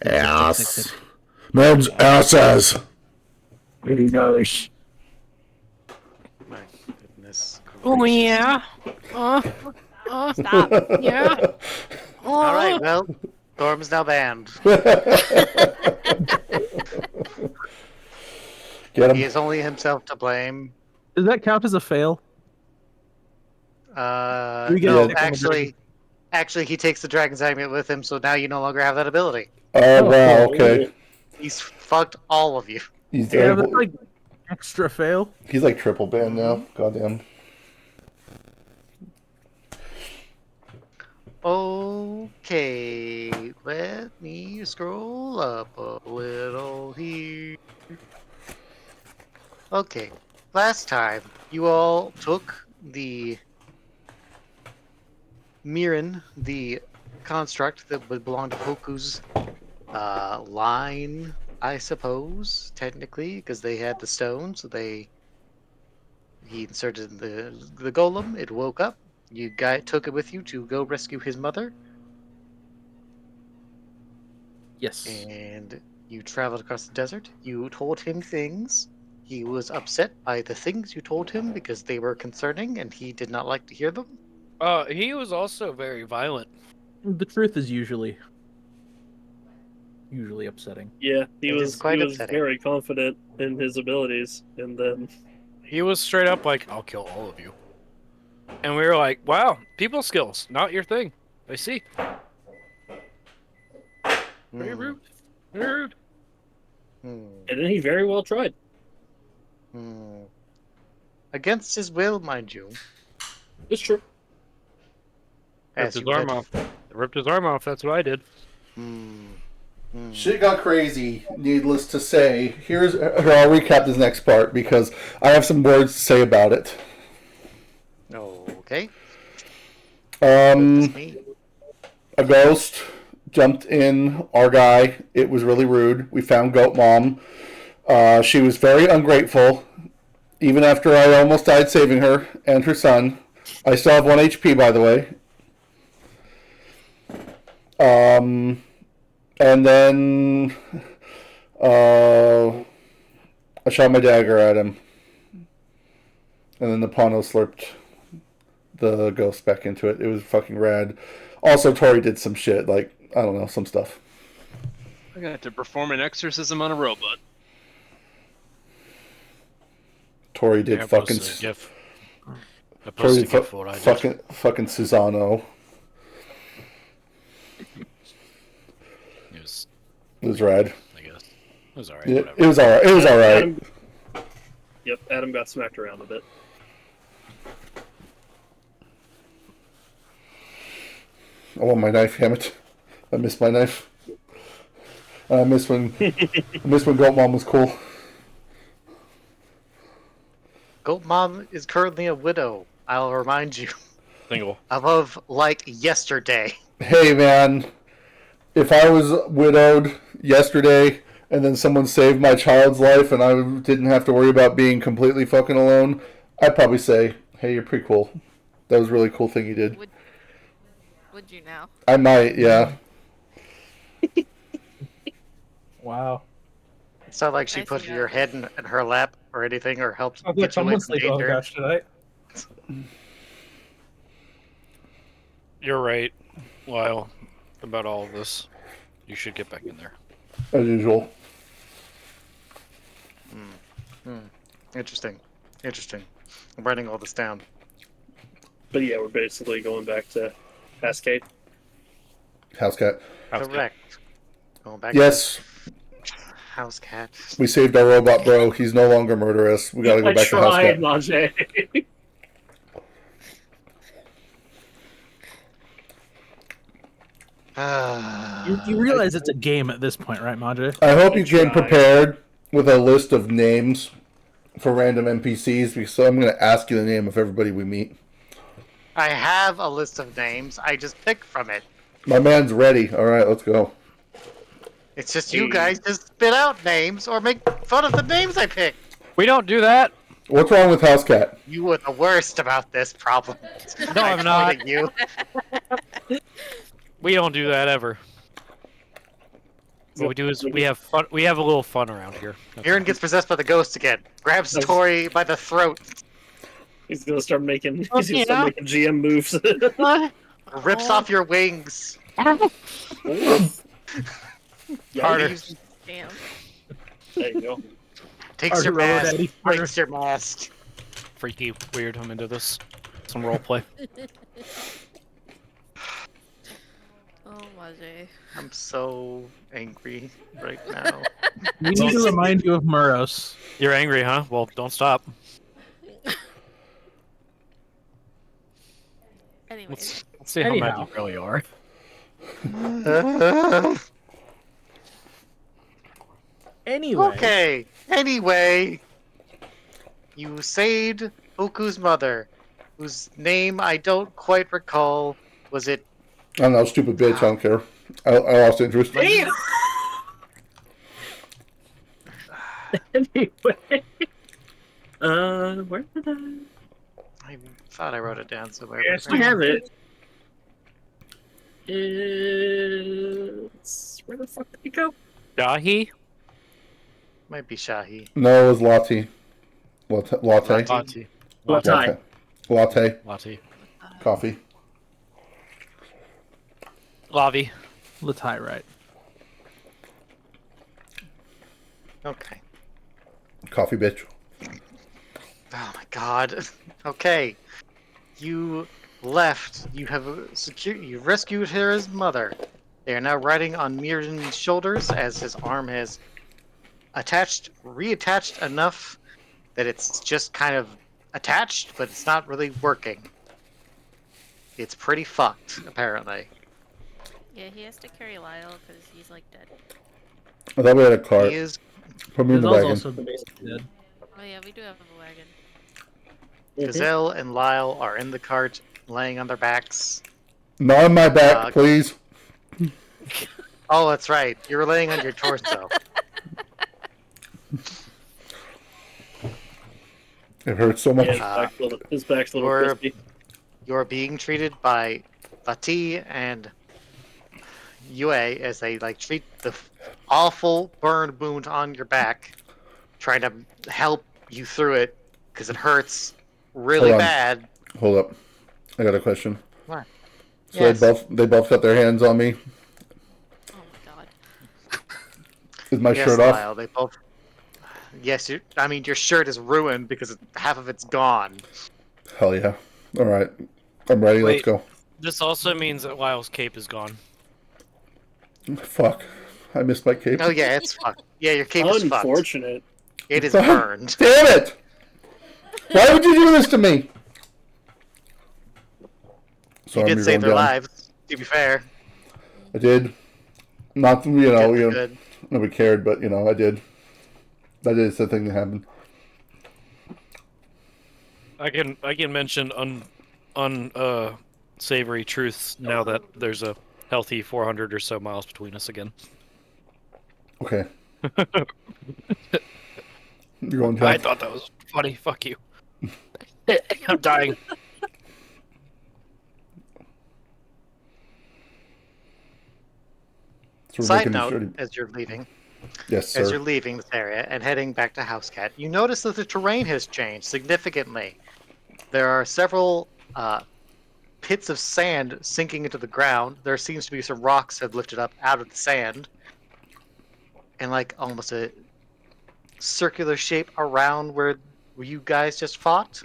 Ass. Men's asses. Really nice. My goodness. Oh gracious. yeah. Stop. Yeah. All right, well, Storm is now banned. Get He him. is only himself to blame. Does that count as a fail? We get No, a actually, he takes the dragon's amulet with him, so now you no longer have that ability. Oh, wow, cool. okay. He's fucked all of you. He's Yeah, able, that's like extra fail. he's like triple banned now. Goddamn. Okay, let me scroll up a little here. Okay, last time you all took the Mirren, the construct that would belong to Hoku's line, I suppose, technically, because they had the stone, so he inserted the golem, it woke up. You took it with you to go rescue his mother, Yes. and you traveled across the desert. You told him things. He was upset by the things you told him because they were concerning, and he did not like to hear them. He was also very violent. The truth is usually upsetting. Yeah, he It is was quite upsetting. very confident in his abilities, and then He was straight up like, "I'll kill all of you," and we were like, "Wow, people skills, not your thing." I see. Very rude. Very rude. and then he very well tried. Against his will, mind you. It's true. As Ripped his you arm had- off. Ripped his arm off. That's what I did. Shit got crazy, needless to say. Here I'll recap this next part because I have some words to say about it. Okay. Um, Me. a ghost jumped in our guy. It was really rude. We found Goat Mom. She was very ungrateful. Even after I almost died saving her and her son. I still have 1 HP, by the way. And then I shot my dagger at him. And then the Pano slurped the ghost back into it. It was fucking rad. Also, Tori did some shit, like, I don't know, some stuff. I got to perform an exorcism on a robot. Tori did Yeah, I fucking... posted a GIF. I Tori posted did a GIF for what I did. fucking Susano. It was rad. I guess. It was alright. Yeah, Whatever. it was alright. It was alright. Adam got smacked around a bit. I want my knife, damn it. I missed my knife. I miss when Goat Mom was cool. Goat Mom is currently a widow. I'll remind you. Single. Of like yesterday. Hey man, if I was widowed yesterday and then someone saved my child's life and I didn't have to worry about being completely fucking alone, I'd probably say, hey, you're pretty cool. That was a really cool thing you did. Would you now? I might, yeah. Wow. It's not like she Nice put to know. your head in her lap or anything, or helped I'll get you away someone from sleep on the danger. couch tonight. You're right, Lyle, about all of this. You should get back in there. As usual. Interesting. I'm writing all this down. But yeah, we're basically going back to Cascade. House cat. Correct. Going back Yes, to House Cat. we saved our robot bro. He's no longer murderous. We gotta go I back to House tried, cat. Manje. You realize it's a game at this point, right, Manje? I hope you came tried. prepared with a list of names for random NPCs, because I'm going to ask you the name of everybody we meet. I have a list of names. I just pick from it. My man's ready. All right, let's go. It's just you guys just spit out names or make fun of the names I picked. We don't do that. What's wrong with House Cat? You were the worst about this problem. No, I I'm point not. at you. We don't do that ever. What we do is we have fun. We have a little fun around here. That's Aaron all. gets possessed by the ghost again. Grabs Tori by the throat. He's gonna start making. He's Oh, gonna yeah. start making GM moves. Rips off your wings. Harder. Leaves- Damn. There you go. Takes Harder your road, mask. Eddie, Breaks your mask. Freaky, weird. I'm into this. Some roleplay. Oh, Majay. I'm so angry right now. We need to remind you of Muros. You're angry, huh? Well, don't stop. Anyways. Let's see how mad Anyhow. you really are. Anyway. Okay. Anyway, you saved Oku's mother, whose name I don't quite recall. Was it? I don't know, stupid bitch. I don't care. I lost interest. Damn. Anyway, where did I? I thought I wrote it down somewhere. Yes, but I have it. It's where the fuck did it go? Dahi? Might be Shahi. No, it was latte. Latte. Latte. Latte. Latte. Latte. Latte. Coffee. Lavi. Latai, right. Okay. Coffee, bitch. Oh my god. Okay. You left. You have you rescued his mother. They are now riding on Mirren's shoulders as his arm has reattached enough that it's just kind of attached, but it's not really working. It's pretty fucked, apparently. Yeah, he has to carry Lyle because he's like dead. I thought we had a cart. He is Put me in the Gazelle's wagon. also basically dead. Oh yeah, we do have a wagon. Gazelle and Lyle are in the cart, laying on their backs. Not on my back, please. Oh, that's right. You were laying on your torso. It hurts so much. Yeah, his back's a little Or- crispy. You're being treated by Vati and Yue as they treat the awful burn wound on your back, trying to help you through it because it hurts really Hold on. bad. Hold up. I got a question. What? So Yes. they both got their hands on me. Oh my god. Is my Yes, shirt off? Lyle, they both. Yes, your shirt is ruined because half of it's gone. Hell yeah. Alright. I'm ready, let's Wait. go. This also means that Lyle's cape is gone. Fuck. I missed my cape. Oh yeah, it's fucked. Yeah, your cape is fucked. Unfortunate. It is burned. Damn it! Why would you do this to me? You Sorry, did I'm save their going down. lives, to be fair. I did. Not, Good. nobody cared, but, I did. That is the thing that happened. I can mention unsavory truths now that there's a healthy 400 or so miles between us again. Okay. You're going down. I thought that was funny. Fuck you. I'm dying. So we're Side making note, sure- as you're leaving, Yes, as sir. you're leaving this area and heading back to House Cat, you notice that the terrain has changed significantly. There are several pits of sand sinking into the ground. There seems to be some rocks have lifted up out of the sand, and almost a circular shape around where you guys just fought.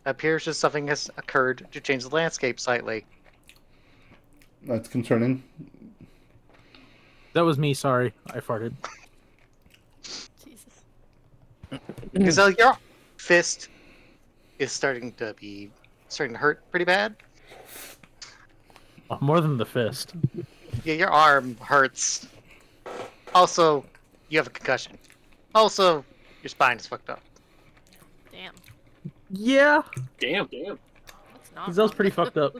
Appears as something has occurred to change the landscape slightly. That's concerning. That was me, sorry. I farted. Jesus. Gazelle, your fist is starting to hurt pretty bad. Oh, more than the fist. Yeah, your arm hurts. Also, you have a concussion. Also, your spine is fucked up. Damn. Yeah. Damn. What's not Gazelle's wrong? pretty fucked up.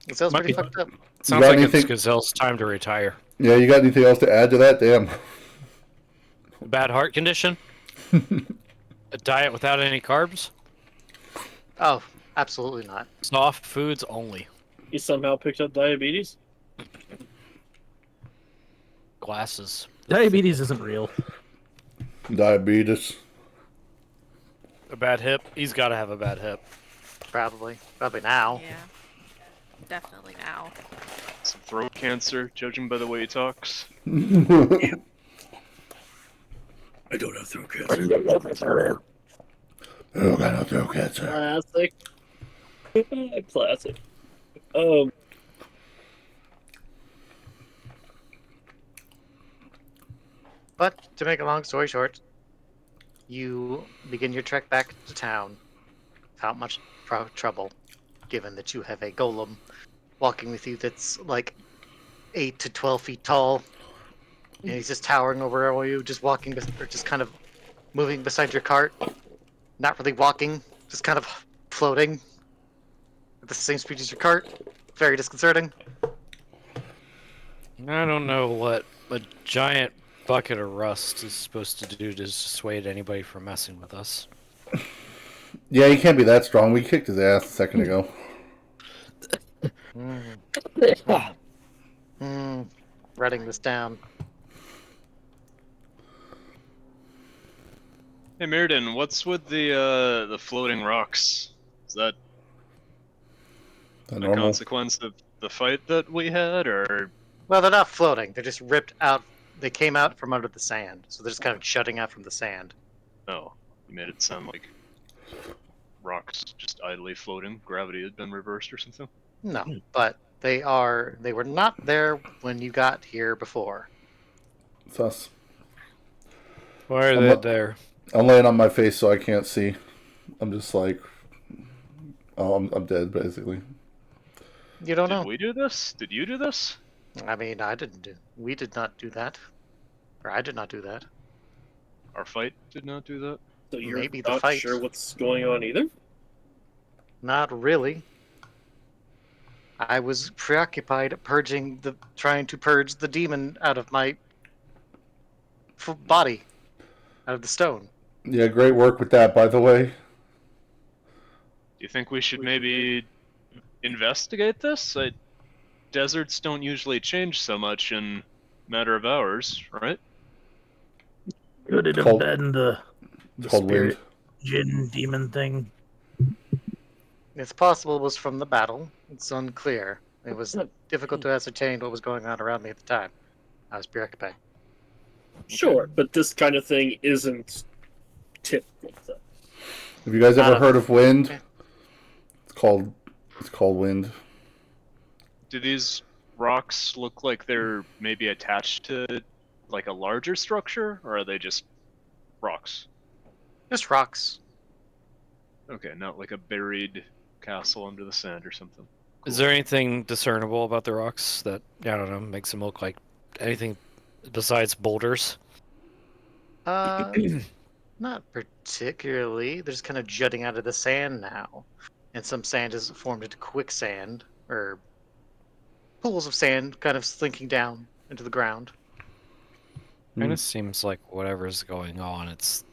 Gazelle's Might pretty be- fucked up. Sounds got like anything- it's Gazelle's time to retire. Yeah, you got anything else to add to that? Damn. Bad heart condition? A diet without any carbs? Oh, absolutely not. Soft foods only. You somehow picked up diabetes? Glasses. Diabetes isn't real. Diabetes. A bad hip? He's got to have a bad hip. Probably now. Yeah. Definitely now. Some throat cancer, judging by the way he talks. I don't have throat cancer. I don't got no throat cancer. Classic. Classic. But to make a long story short, you begin your trek back to town without much trouble, given that you have a golem walking with you that's like 8 to 12 feet tall, and he's just towering over all you, just walking, or just kind of moving beside your cart, not really walking, just kind of floating at the same speed as your cart. Very disconcerting. I don't know what a giant bucket of rust is supposed to do to dissuade anybody from messing with us. Yeah, he can't be that strong. We kicked his ass a second ago. Writing this down. Hey, Mirrodin, what's with the floating rocks? Is that a Normal. consequence of the fight that we had, or Well, they're not floating. They're just ripped out. They came out from under the sand, so they're just kind of shutting out from the sand. no? You made it sound like rocks just idly floating. Gravity had been reversed or something. No, but they were not there when you got here before. It's us. Why are I'm they not- there? I'm laying on my face so I can't see. I'm just like, oh, I'm dead basically. You don't Did know. we do this? Did you do this? I mean, we did not do that. Or I did not do that. Our fight did not do that. So you're Maybe the not fight. sure what's going on either? Not really. I was preoccupied trying to purge the demon out of my body, out of the stone. Yeah, great work with that, by the way. Do you think we should maybe investigate this? Deserts don't usually change so much in a matter of hours, right? Could it have Cold- been the Cold spirit wind. Jinn demon thing? It's possible it was from the battle. It's unclear. It was difficult to ascertain what was going on around me at the time. I was preoccupied. Sure, but this kind of thing isn't typical. So. Have you guys ever Not a- heard of wind? It's called wind. Do these rocks look like they're maybe attached to like a larger structure, or are they just rocks? Just rocks. Okay, not like a buried castle under the sand or something. Is there anything discernible about the rocks that, I don't know, makes them look like anything besides boulders? Not particularly. They're just kind of jutting out of the sand now. And some sand is formed into quicksand, or pools of sand kind of slinking down into the ground. Kind of seems like whatever's going on, it's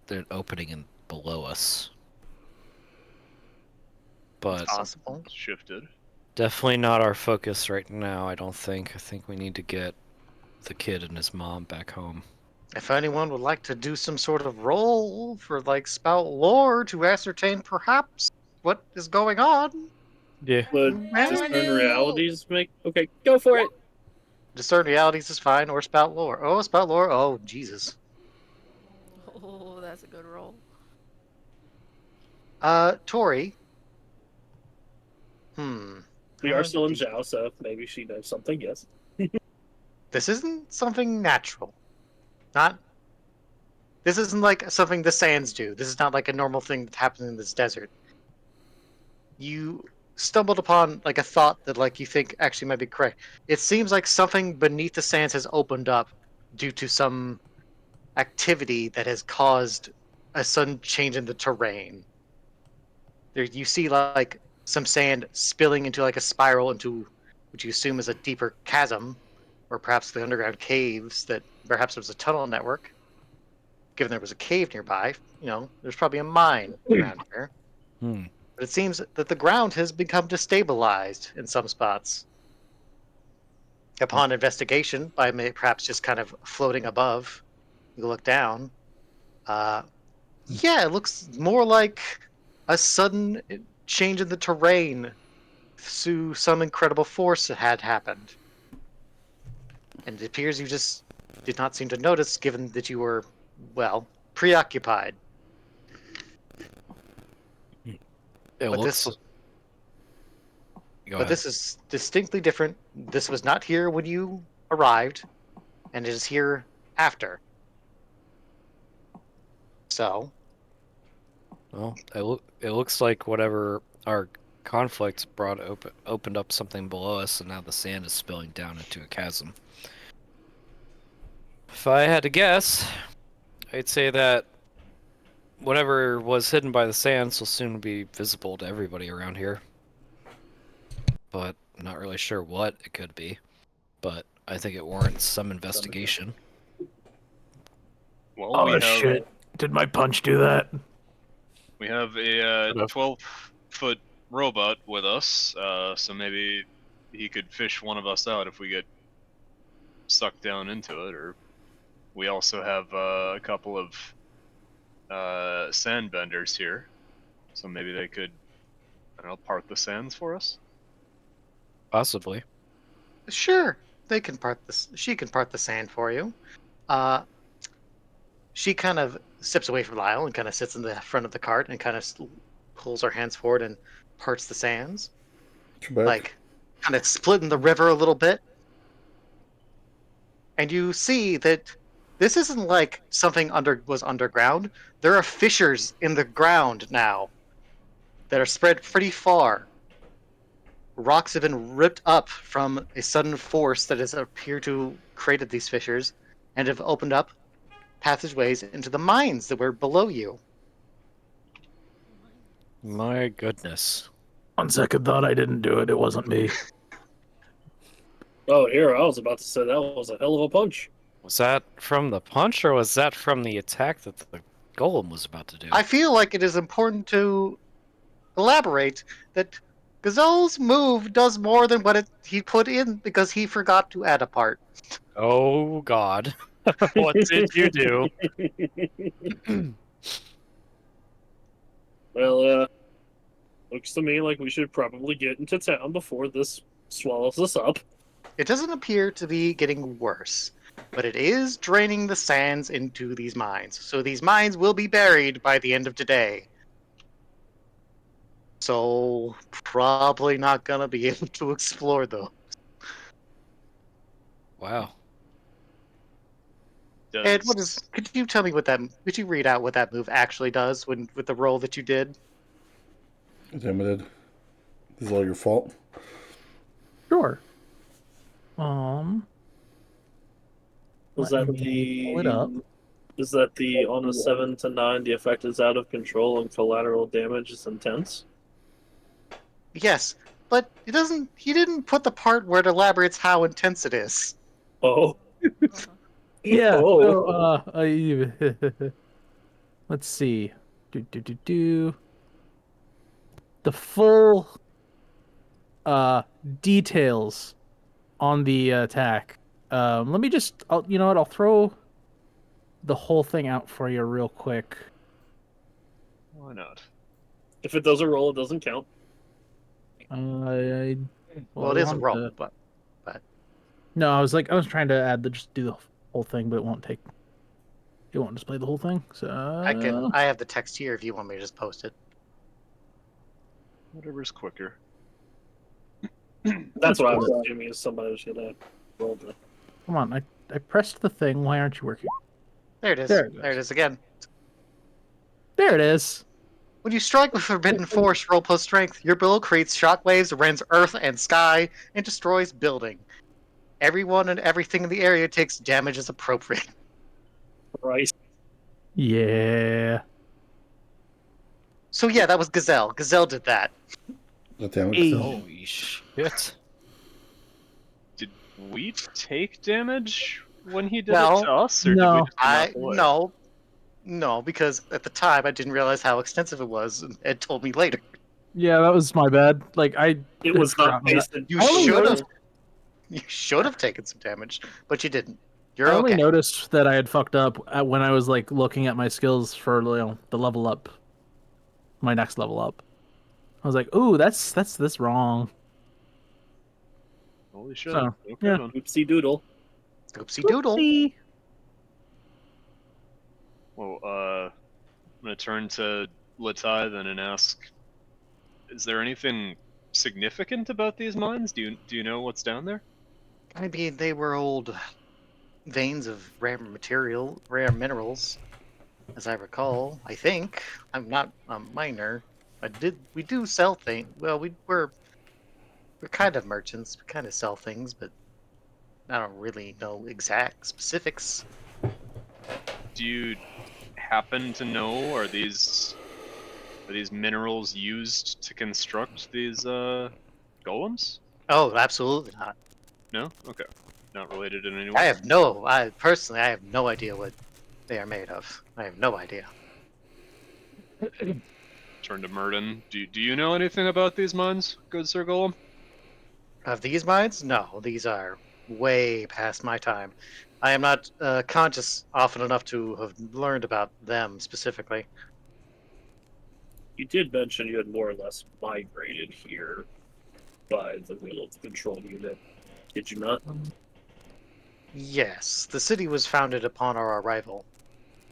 an opening in below us. But Possible. Shifted. definitely not our focus right now, I don't think. I think we need to get the kid and his mom back home. If anyone would like to do some sort of roll for, like, spout lore to ascertain perhaps what is going on, Yeah. Would I discern do. realities make... Okay, go for it! discern realities is fine, or spout lore. Oh, spout lore. Oh, Jesus. Oh, that's a good roll. Tori. We are still in Zhao, so maybe she knows something, yes. This isn't something natural. This isn't like something the sands do. This is not like a normal thing that happens in this desert. You stumbled upon like a thought that like you think actually might be correct. It seems like something beneath the sands has opened up due to some activity that has caused a sudden change in the terrain. There you see like some sand spilling into like a spiral into which you assume is a deeper chasm, or perhaps the underground caves that perhaps it was a tunnel network given there was a cave nearby, there's probably a mine around here. Hmm. But it seems that the ground has become destabilized in some spots. Upon investigation, by perhaps just kind of floating above, you look down. Yeah, it looks more like a sudden change in the terrain through some incredible force that had happened. And it appears you just did not seem to notice, given that you were, well, preoccupied. It But looks. this, Go but ahead. this is distinctly different. This was not here when you arrived, and it is here after. So, Well, it looks like whatever our conflict opened up something below us, and now the sand is spilling down into a chasm. If I had to guess, I'd say that whatever was hidden by the sands will soon be visible to everybody around here. But I'm not really sure what it could be. But I think it warrants some investigation. Well, Oh shit! Did my punch do that? we have a 12-foot robot with us, so maybe he could fish one of us out if we get sucked down into it. Or we also have a couple of sand benders here, so maybe they could, I don't know, part the sands for us. Possibly. sure, they can part this. She can part the sand for you. She kind of steps away from Lyle and kind of sits in the front of the cart and kind of pulls her hands forward and parts the sands, Trebek. like kind of splitting the river a little bit. And you see that this isn't like something was underground. There are fissures in the ground now that are spread pretty far. Rocks have been ripped up from a sudden force that has appeared to created these fissures and have opened up passageways into the mines that were below you. My goodness. On second thought, I didn't do it. It wasn't me. Oh, here, I was about to say that was a hell of a punch. Was that from the punch, or was that from the attack that the golem was about to do? I feel like it is important to elaborate that Gazelle's move does more than what he put in because he forgot to add a part. Oh, God. What did you do? Well, looks to me like we should probably get into town before this swallows us up. It doesn't appear to be getting worse, but it is draining the sands into these mines. So these mines will be buried by the end of today. So probably not gonna be able to explore those. Wow. Ed, could you tell me could you read out what that move actually does with the roll that you did? Limited. This is all your fault. Sure. Was Let that me pull it up. Is that the on a 7 to 9 the effect is out of control and collateral damage is intense? Yes, but he didn't put the part where it elaborates how intense it is. Oh. Yeah. Oh. So, let's see. The full details on the attack. Let me just. You know what? I'll throw the whole thing out for you real quick. Why not? If it doesn't roll, it doesn't count. Well, it is a roll, but no, I was trying to just do the whole thing, but it won't display the whole thing. So I have the text here if you want me to just post it. Whatever's quicker. That's what I was assuming is somebody should have rolled it. Come on, I pressed the thing. Why aren't you working? There it is. There There it it is again. There it is. When you strike with Forbidden Force, roll plus strength, your blow creates shockwaves, rends earth and sky, and destroys building. Everyone and everything in the area takes damage as appropriate. Right. Yeah. So yeah, that was Gazelle. Gazelle did that. That damage. Hey. Holy shit. Did we take damage when he did Well, it to us, or no. did we just come out the way? No. No, because at the time I didn't realize how extensive it was, and Ed told me later. Yeah, that was my bad. Like I It had was not forgotten that. based in You I only should have. noticed. You should have taken some damage, but you didn't. You're I only okay. noticed that I had fucked up when I was like looking at my skills for the level up, my next level up. I was like, "Ooh, that's wrong." Holy shit. So Okay, yeah, man. Oopsie doodle. Oopsie doodle. Oopsie. Well, I'm gonna turn to Latai then and ask: is there anything significant about these mines? Do you know what's down there? I mean, they were old veins of rare minerals, as I recall. I think I'm not a miner. We do sell things. Well, we're kind of merchants. We kind of sell things, but I don't really know exact specifics. Do you happen to know, are these minerals used to construct these golems? Oh, absolutely not. No? Okay. Not related in any I way? have no. I personally, I have no idea what they are made of. I have no idea. Turn to Murden. Do you know anything about these mines, good Sir Golem? Of these mines? No, these are way past my time. I am not conscious often enough to have learned about them specifically. You did mention you had more or less migrated here by the will of the control unit. Did you not? Yes, the city was founded upon our arrival,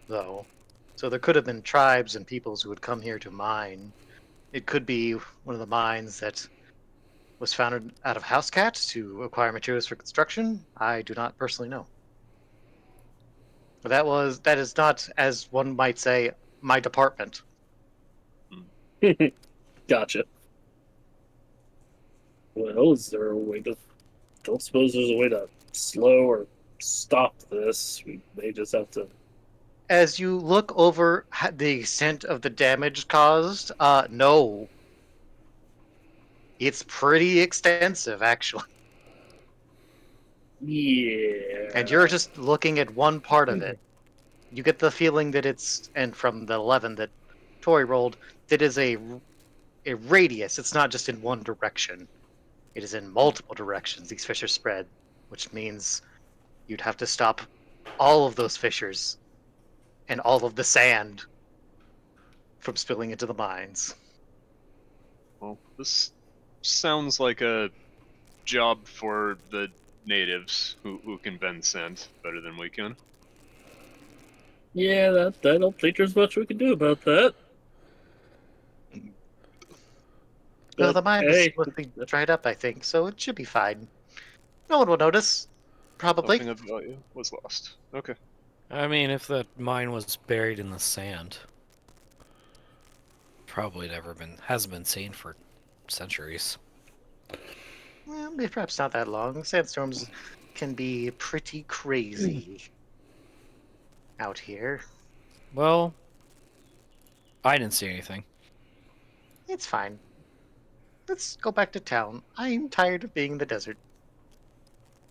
though. So there could have been tribes and peoples who had come here to mine. It could be one of the mines that was founded out of Housecat to acquire materials for construction. I do not personally know. But that is not, as one might say, my department. Gotcha. Well, is there a way to? Don't suppose there's a way to slow or stop this. We may just have to. As you look over the extent of the damage caused, no. It's pretty extensive, actually. Yeah. And you're just looking at one part of it. You get the feeling that it's, and from the 11 that Tori rolled, that is a radius. It's not just in one direction. It is in multiple directions. These fissures spread, which means you'd have to stop all of those fissures and all of the sand from spilling into the mines. Well, this sounds like a job for the natives who can bend sand better than we can. Yeah, that I don't think there's much we can do about that. Well, But the mine was hey, mostly dried up, I think, so it should be fine. No one will notice. Probably. Nothing of value was lost. Okay. I mean, if that mine was buried in the sand, probably hasn't been seen for centuries. Well, perhaps not that long. Sandstorms can be pretty crazy out here. Well, I didn't see anything. It's fine. Let's go back to town. I'm tired of being in the desert.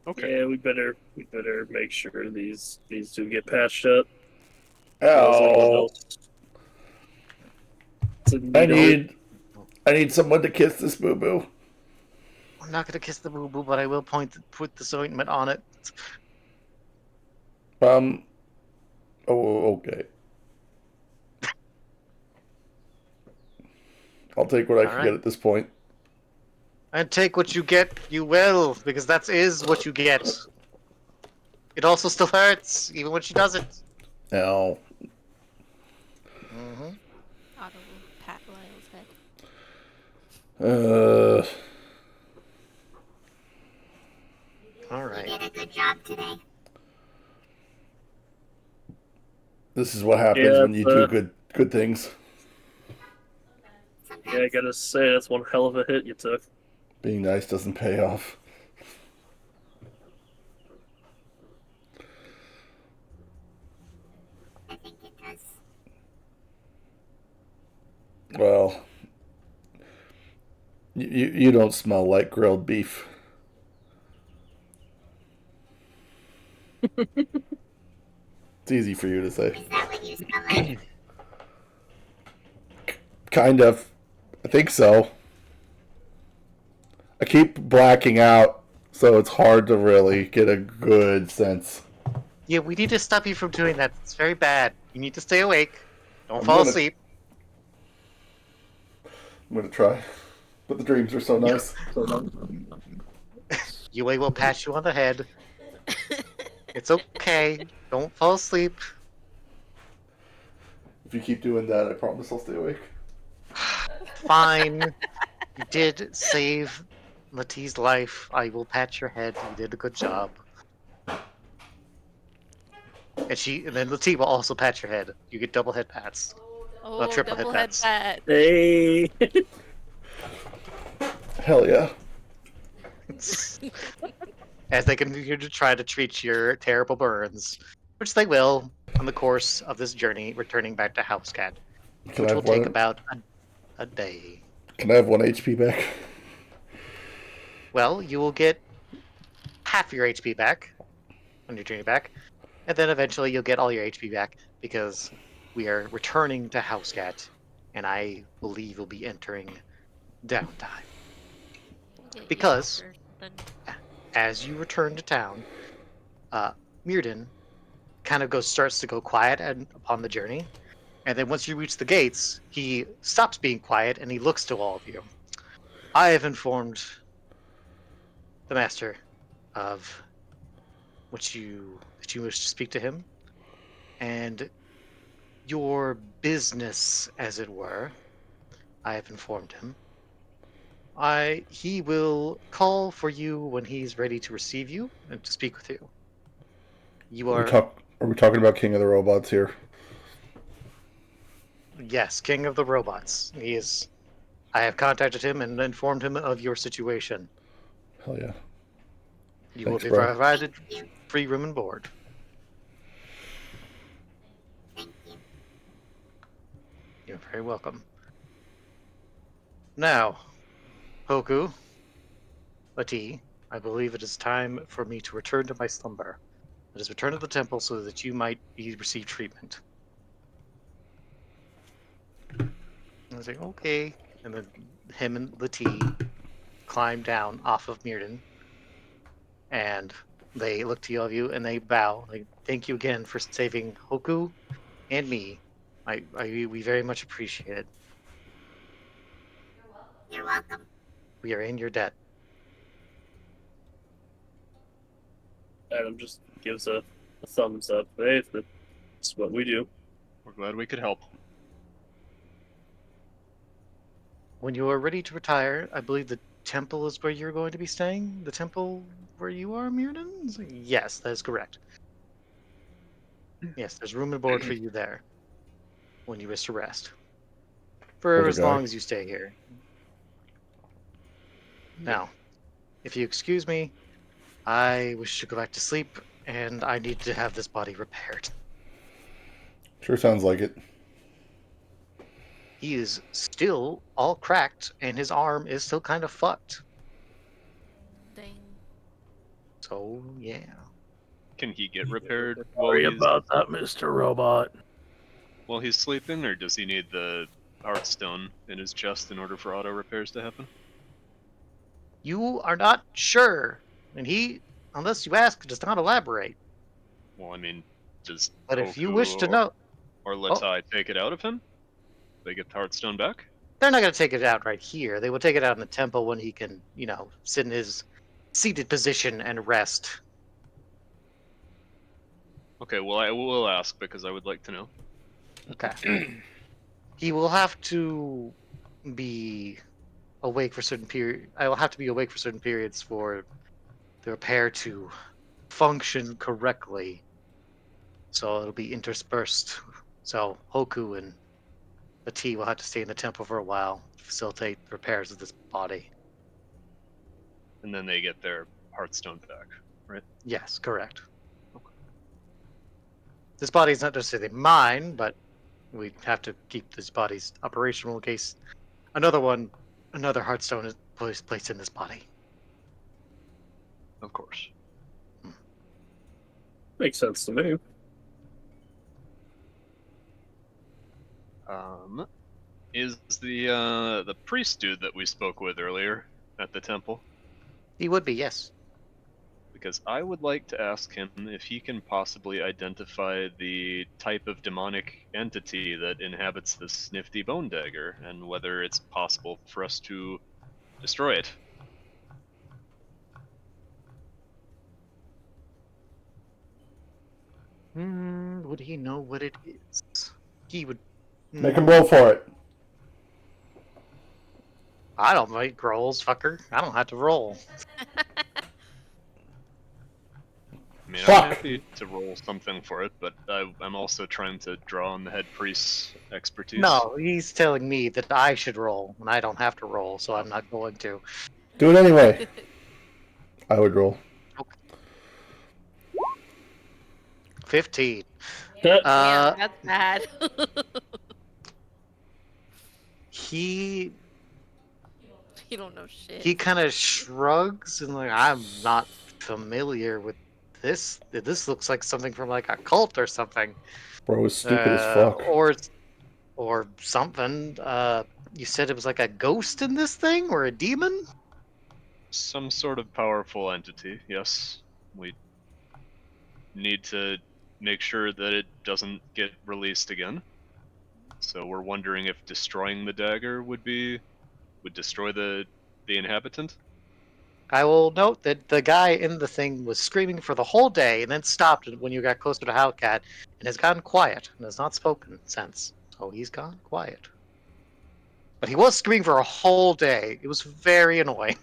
Okay. yeah, we better make sure these two get patched up. How's everyone Oh, else? It's a I needle. need someone to kiss this boo boo. I'm not gonna kiss the boo boo, but I will put this ointment on it. Oh, okay. I'll take what I can Alright. get at this point. And take what you get, you will, because that is what you get. It also still hurts, even when she does it. Now, Mm-hmm. Otto will pat Lyle's head. All right. You did a good job today. this is what happens Yeah, when you do good things. Yeah, I gotta say that's one hell of a hit you took. Being nice doesn't pay off. I think it does. Well, you don't smell like grilled beef. It's easy for you to say. Is that what you smell like? Kind of. I think so. I keep blacking out, so it's hard to really get a good sense. Yeah, we need to stop you from doing that. It's very bad. You need to stay awake. Don't I'm fall gonna- asleep. I'm gonna try. But the dreams are so nice. Yue will pat you on the head. It's okay. Don't fall asleep. If you keep doing that, I promise I'll stay awake. Fine. You did save Lati's life. I will pat your head. You did a good job. And then Lati will also pat your head. You get double head pats. Oh, triple head double head pats. pat. Hey. Hell yeah. As they continue to try to treat your terrible burns, which they will on the course of this journey, returning back to House Cat, Can which I will have one? take about a day. Can I have 1 HP back? Well, you will get half your HP back on your journey back, and then eventually you'll get all your HP back because we are returning to House Cat, and I believe we'll be entering downtime. Get you Because- or something. As you return to town, Mirden kind of starts to go quiet upon the journey, and then once you reach the gates, he stops being quiet and he looks to all of you. I have informed the master of that you wish to speak to him, and your business, as it were. I have informed him. He will call for you when he's ready to receive you and to speak with you. You Are are we talking about King of the Robots here? Yes, King of the Robots. He is. I have contacted him and informed him of your situation. Hell yeah. You Thanks, will be bro. provided Thank you. free room and board. Thank you. You're very welcome. Now, Hoku, Lati, I believe it is time for me to return to my slumber. Let us return to the temple so that you might receive treatment. And I was like, okay. And then him and Lati climb down off of Mirden. And they look to all of you and they bow. Like, thank you again for saving Hoku and me. We very much appreciate it. You're welcome. We are in your debt. Adam just gives a thumbs up. Hey, that's what we do. We're glad we could help. When you are ready to retire, I believe the temple is where you're going to be staying? The temple where you are, Mirden? It's like, yes, that is correct. Yes, there's room and board for you there when you wish to rest. For Older as guy. long as you stay here. Now, if you excuse me, I wish to go back to sleep, and I need to have this body repaired. Sure sounds like it. He is still all cracked, and his arm is still kind of fucked. Dang. So, yeah. Can he get repaired while Sorry he's, about that, Mr. Robot. while he's sleeping, or does he need the Hearthstone in his chest in order for auto repairs to happen? You are not sure, and he, unless you ask, does not elaborate. Well, I mean, does But if you Goku wish to know, or Latai take it out of him? They get the Hearthstone back? they're not going to take it out right here. They will take it out in the temple when he can, sit in his seated position and rest. Okay, well, I will ask because I would like to know. Okay. He will have to be awake for certain period. I will have to be awake for certain periods for the repair to function correctly. So it'll be interspersed. So Hoku and the T will have to stay in the temple for a while to facilitate the repairs of this body. And then they get their Hearthstone back, right? Yes, correct. This body is not necessarily mine, but we have to keep this body's operational in case another Hearthstone is placed in this body. Of course. Makes sense to me. Is the priest dude that we spoke with earlier at the temple? He would be, yes. Because I would like to ask him if he can possibly identify the type of demonic entity that inhabits this nifty bone dagger, and whether it's possible for us to destroy it. Would he know what it is? He would. Make him roll for it. I don't make rolls, fucker. I don't have to roll. I mean, Fuck. I'm happy to roll something for it, but I'm also trying to draw on the head priest's expertise. No, he's telling me that I should roll, and I don't have to roll, so I'm not going to. Do it anyway. I would roll. 15. Yeah, that's bad. He You don't know shit. he kind of shrugs and like, I'm not familiar with this. This looks like something from like a cult or something. Bro is stupid as fuck. Or something. You said it was like a ghost in this thing or a demon? Some sort of powerful entity, yes. We need to make sure that it doesn't get released again. So we're wondering if destroying the dagger would destroy the inhabitant. I will note that the guy in the thing was screaming for the whole day and then stopped when you got closer to Howcat and has gone quiet and has not spoken since. So he's gone quiet. But he was screaming for a whole day. It was very annoying.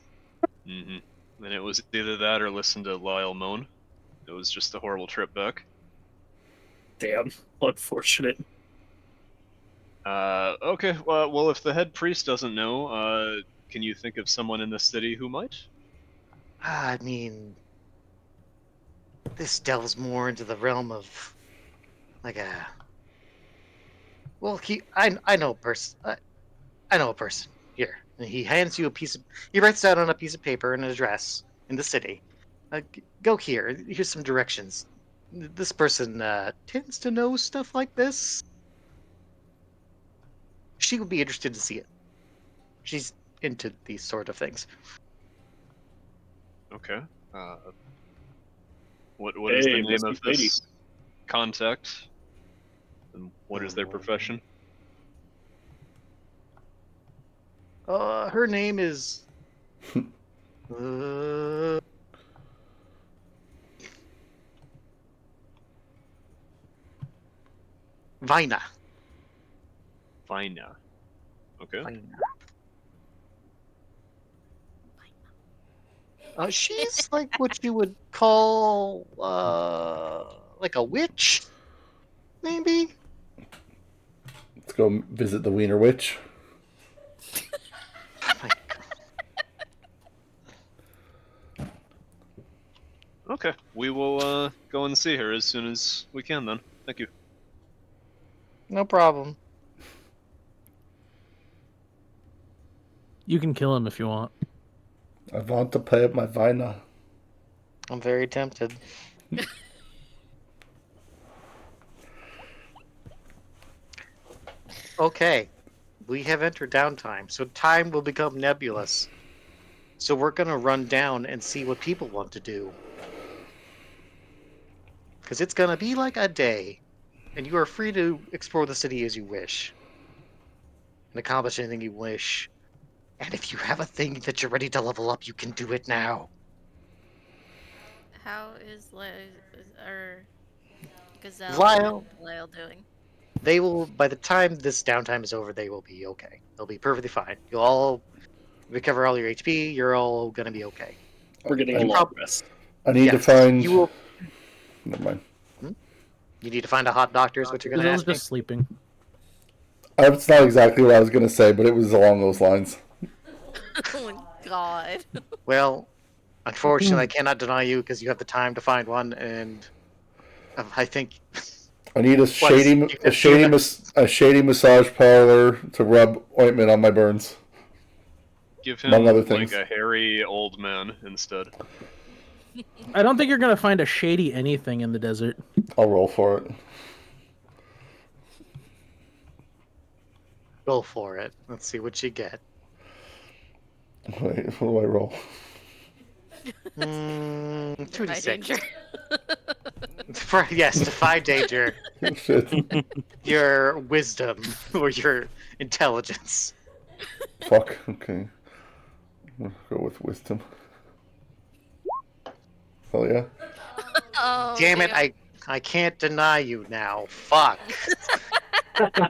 And it was either that or listen to Lyle moan. It was just a horrible trip back. Damn, unfortunate. Okay, well, if the head priest doesn't know, can you think of someone in the city who might? I mean, this delves more into the realm of like a. Well, I know a person. I know a person here. And he hands you a piece of. He writes down on a piece of paper an address in the city. Go here. Here's some directions. This person tends to know stuff like this. She would be interested to see it. She's into these sort of things. Okay. What is the Hey, name Miss of Lady. this contact? And what is their profession? Her name is. Vina. Vina. Okay. She's like what you would call like a witch, maybe. Let's go visit the Wiener Witch. Oh my God. Okay. We will go and see her as soon as we can then. Thank you. No problem. You can kill him if you want. I want to play with my Vina. I'm very tempted. Okay, we have entered downtime, so time will become nebulous. So we're gonna run down and see what people want to do. Because it's gonna be like a day, and you are free to explore the city as you wish. And accomplish anything you wish. And if you have a thing that you're ready to level up, you can do it now. How is or Gazelle Lyle. and Lyle doing? They will, by the time this downtime is over, they will be okay. They'll be perfectly fine. You'll all recover all your HP. You're all gonna be okay. We're getting a You long prob- rest. I need to Yes, find. You will. Never mind. You need to find a hot doctor. Is what you're gonna Gazelle's ask me? just sleeping. That's not exactly what I was going to say, but it was along those lines. Oh my god. Well, unfortunately, I cannot deny you because you have the time to find one, and I think I need a shady massage parlor to rub ointment on my burns. Give Among him other like things. a hairy old man instead. I don't think you're gonna find a shady anything in the desert. I'll roll for it. Go for it. Let's see what you get. Wait, what do I roll? 2d6. danger. Yes, defy danger. Shit. Your wisdom or your intelligence. Fuck. Okay. I'll go with wisdom. Hell yeah. Oh, Damn it! I can't deny you now. Fuck.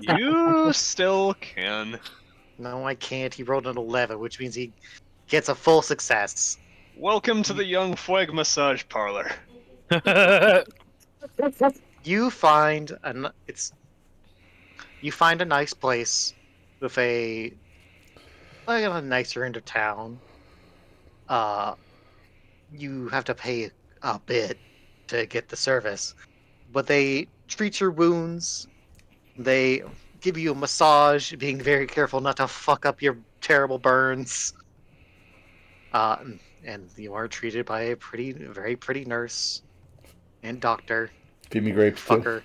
You still can. No, I can't. He rolled an 11, which means he gets a full success. Welcome to the Young Fweg massage parlor. You find you find a nice place with a nicer end of town. You have to pay a bit to get the service, but they treat your wounds. They give you a massage, being very careful not to fuck up your terrible burns. And you are treated by a very pretty nurse and doctor. Feed me grapes too. Fucker.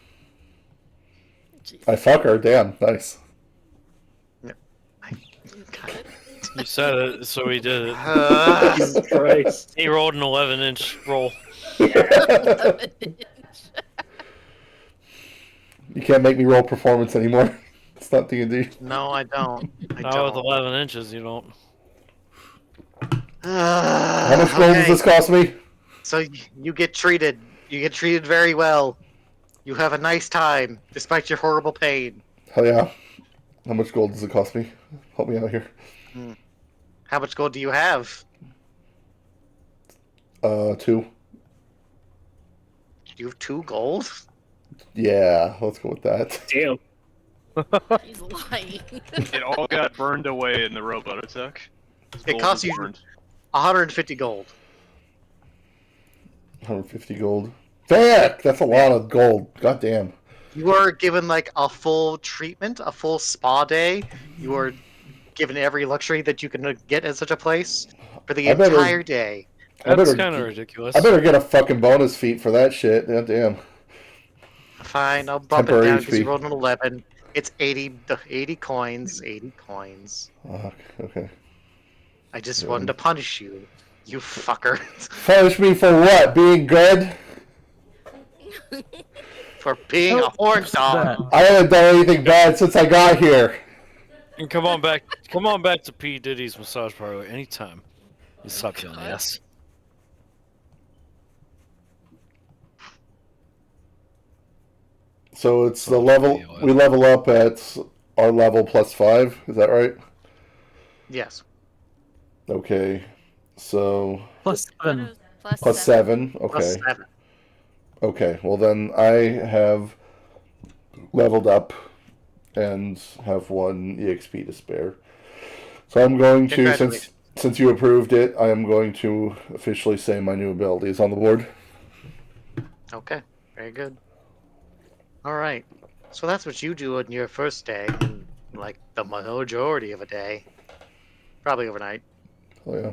jeez. I fuck her. Damn. Nice. God. You said it, so he did it. Jesus Christ. He rolled an 11-inch roll. You can't make me roll performance anymore. It's not D&D. No, I don't. I Not with don't. 11 inches, you don't. How much gold does this cost me? So you get treated. You get treated very well. You have a nice time, despite your horrible pain. Hell yeah. How much gold does it cost me? Help me out here. How much gold do you have? 2. Do you have 2 gold? Yeah, let's go with that. Damn. He's lying. It all got burned away in the robot attack. It Gold costs was you burned. 150 gold. 150 gold. Fuck! That's a lot of gold. God damn. You are given like a full treatment, a full spa day. You are given every luxury that you can get at such a place for the I better- entire day. I That's better- kind of ridiculous. I better get a fucking bonus feat for that shit. God damn. Fine, I'll bump Temporary it down because you HP. rolled an 11. It's 80 coins. 80 coins. Fuck. Okay. I just Yeah. wanted to punish you, you fucker, Punish me for what? Being good? for being a horn That. dog. I haven't done anything bad since I got here. And come on back to P. Diddy's massage parlor anytime. You stop doing God. this. So it's the level. We level up at our level plus 5. Is that right? Yes. Okay. So Plus 7. plus 7. Okay. Plus 7. Okay. Well then I have leveled up and have 1 EXP to spare. So I'm going to, Congratulations. since you approved it, I am going to officially say my new abilities on the board. Okay, very good. Alright, so that's what you do on your first day, and like the majority of a day. Probably overnight. Oh yeah.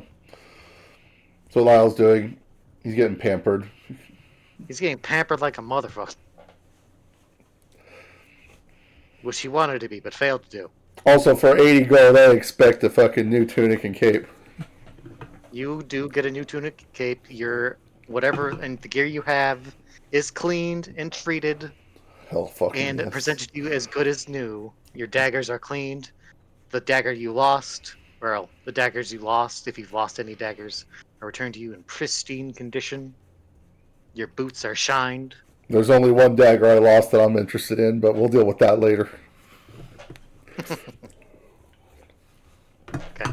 So Lyle's doing, he's getting pampered. He's getting pampered like a motherfucker. Which he wanted to be, but failed to do. Also for 80 gold, I expect a fucking new tunic and cape. You do get a new tunic cape. Your whatever and the gear you have is cleaned and treated Hell fucking and yes. presented to you as good as new. Your daggers are cleaned. The dagger you lost, well, the daggers you lost, if you've lost any daggers, are returned to you in pristine condition. Your boots are shined. There's only one dagger I lost that I'm interested in, but we'll deal with that later. Okay.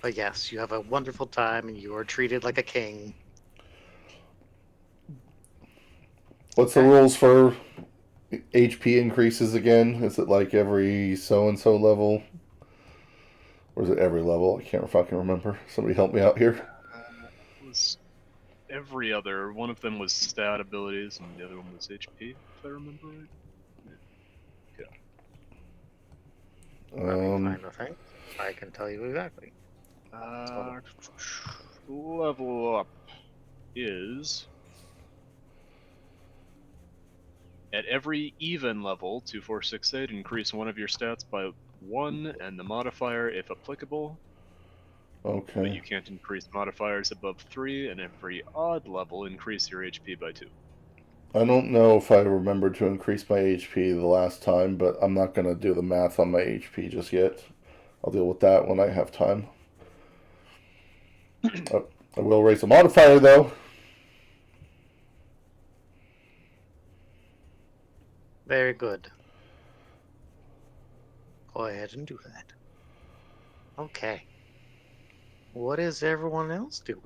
But yes, you have a wonderful time and you are treated like a king. What's the rules for HP increases again? Is it like every so-and-so level? Or is it every level? I can't fucking remember. Somebody help me out here. It was every other. One of them was stat abilities, and the other one was HP, if I remember right. Fine, nothing. I can tell you exactly. Level up is at every even level 2, 4, 6, 8. Increase one of your stats by 1, and the modifier, if applicable. But Okay. you can't increase modifiers above 3, and every odd level increase your HP by 2. I don't know if I remembered to increase my HP the last time, but I'm not going to do the math on my HP just yet. I'll deal with that when I have time. I will raise the modifier, though. Very good. Go ahead and do that. Okay. What is everyone else doing?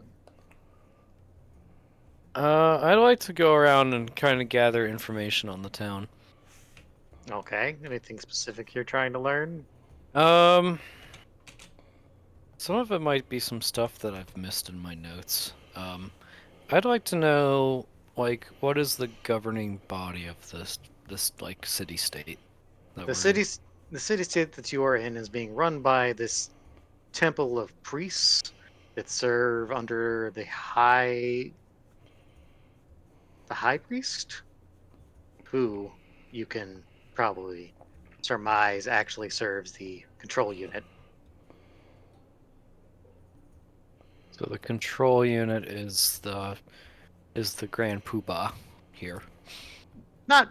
I'd like to go around and kind of gather information on the town. Okay. Anything specific you're trying to learn? Some of it might be some stuff that I've missed in my notes. I'd like to know, like, what is the governing body of this like city-state that The we're in? the city state that you are in is being run by this temple of priests that serve under the high priest, who you can probably surmise actually serves the control unit. So the control unit is the Grand Poobah here. Not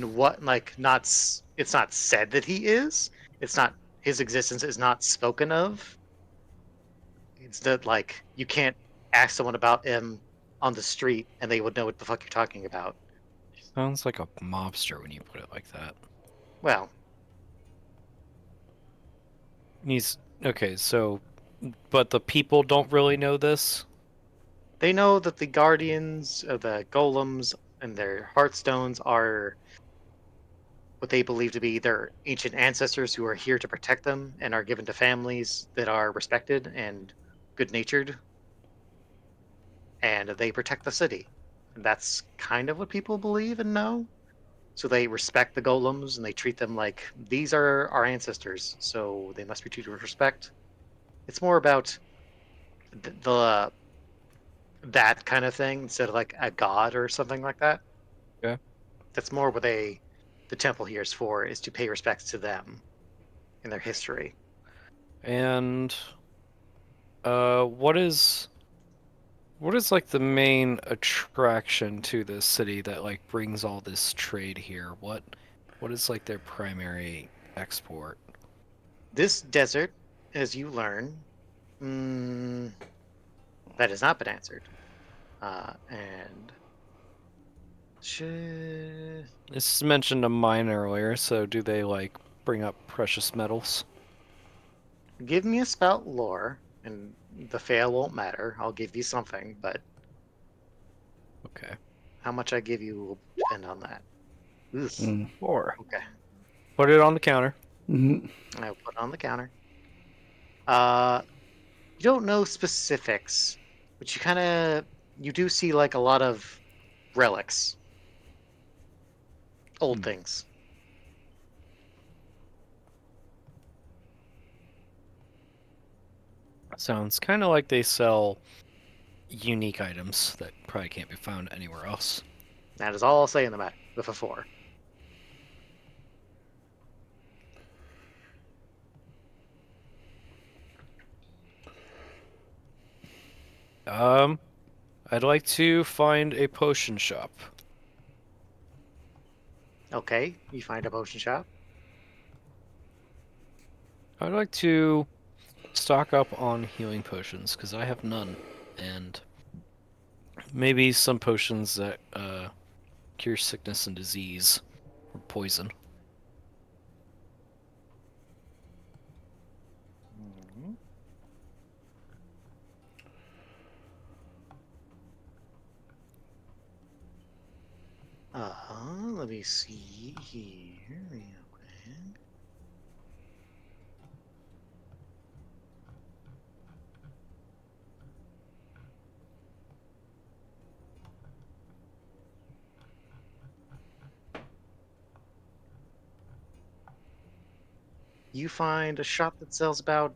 what like not it's not said that he is. It's not his existence is not spoken of. It's that like you can't ask someone about him on the street and they would know what the fuck you're talking about. Sounds like a mobster when you put it like that. Well, He's okay, so but the people don't really know this. they know that the guardians of the golems and their heartstones are what they believe to be their ancient ancestors who are here to protect them and are given to families that are respected and good natured. And they protect the city. And that's kind of what people believe and know. So they respect the golems and they treat them like these are our ancestors, so they must be treated with respect. It's more about the that kind of thing instead of like a god or something like that. Yeah. That's more what the temple here is for, is to pay respects to them in their history. And what is like the main attraction to this city that like brings all this trade here? What is like their primary export? This desert, as you learn, that has not been answered. And It's mentioned a mine earlier, so do they like bring up precious metals? give me a spout lore, and the fail won't matter. I'll give you something, but Okay. how much I give you will depend on that. Ugh. Or Okay, put it on the counter. Mm-hmm. I'll put it on the counter. Uh, you don't know specifics, but you do see like a lot of relics, old things. Sounds kind of like they sell unique items that probably can't be found anywhere else. That is all I'll say in the matter with a 4. I'd like to find a potion shop. Okay, you find a potion shop. I'd like to stock up on healing potions because I have none, and maybe some potions that cure sickness and disease or poison. Let me see here real quick. You find a shop that sells about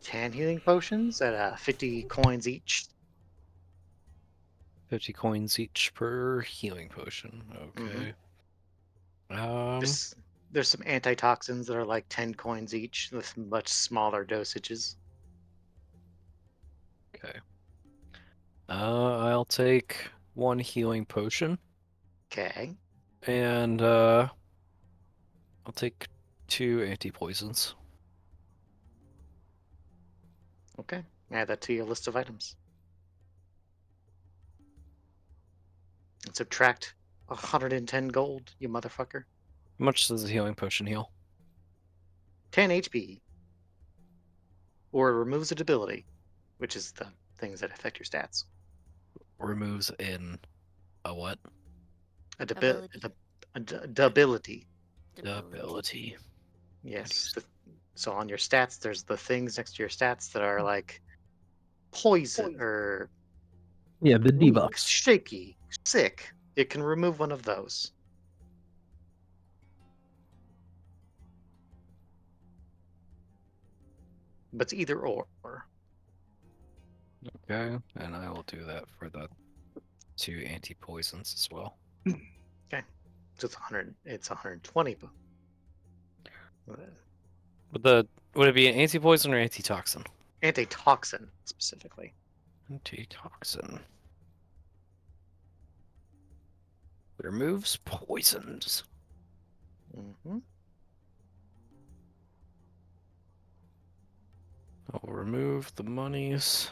10 healing potions at 50 coins each. 50 coins each per healing potion. Okay. There's there's some antitoxins that are like 10 coins each with much smaller dosages. Okay. I'll take 1 healing potion, Okay. and I'll take 2 anti-poisons. Okay. Add that to your list of items. And subtract 110 gold, you motherfucker. How much does a healing potion heal? 10 HP. Or it removes a debility, which is the things that affect your stats. Removes in a what? Ability. A debility. Ability. Yes. So on your stats, there's the things next to your stats that are like poison or Yeah, the weak, debuffs. shaky, sick. It can remove one of those. But it's either or. Okay, and I will do that for the 2 anti-poisons as well. Okay. So it's 100. It's 120. Would it be an anti-poison or antitoxin? Antitoxin specifically. Antitoxin. Removes poisons. Mm-hmm. I'll remove the monies.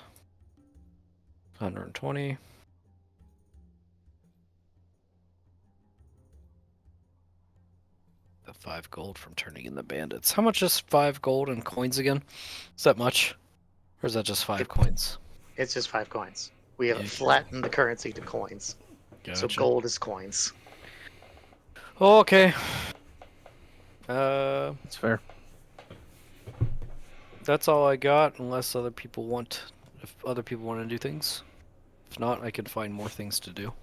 120. The 5 gold from turning in the bandits. How much is 5 gold in coins again? Is that much? Or is that just 5 coins? It's just 5 coins. We have Okay. flattened the currency to coins. So Gotcha. gold is coins. Oh, okay. That's fair. That's all I got, unless other people want, if other people want to do things. If not, I can find more things to do.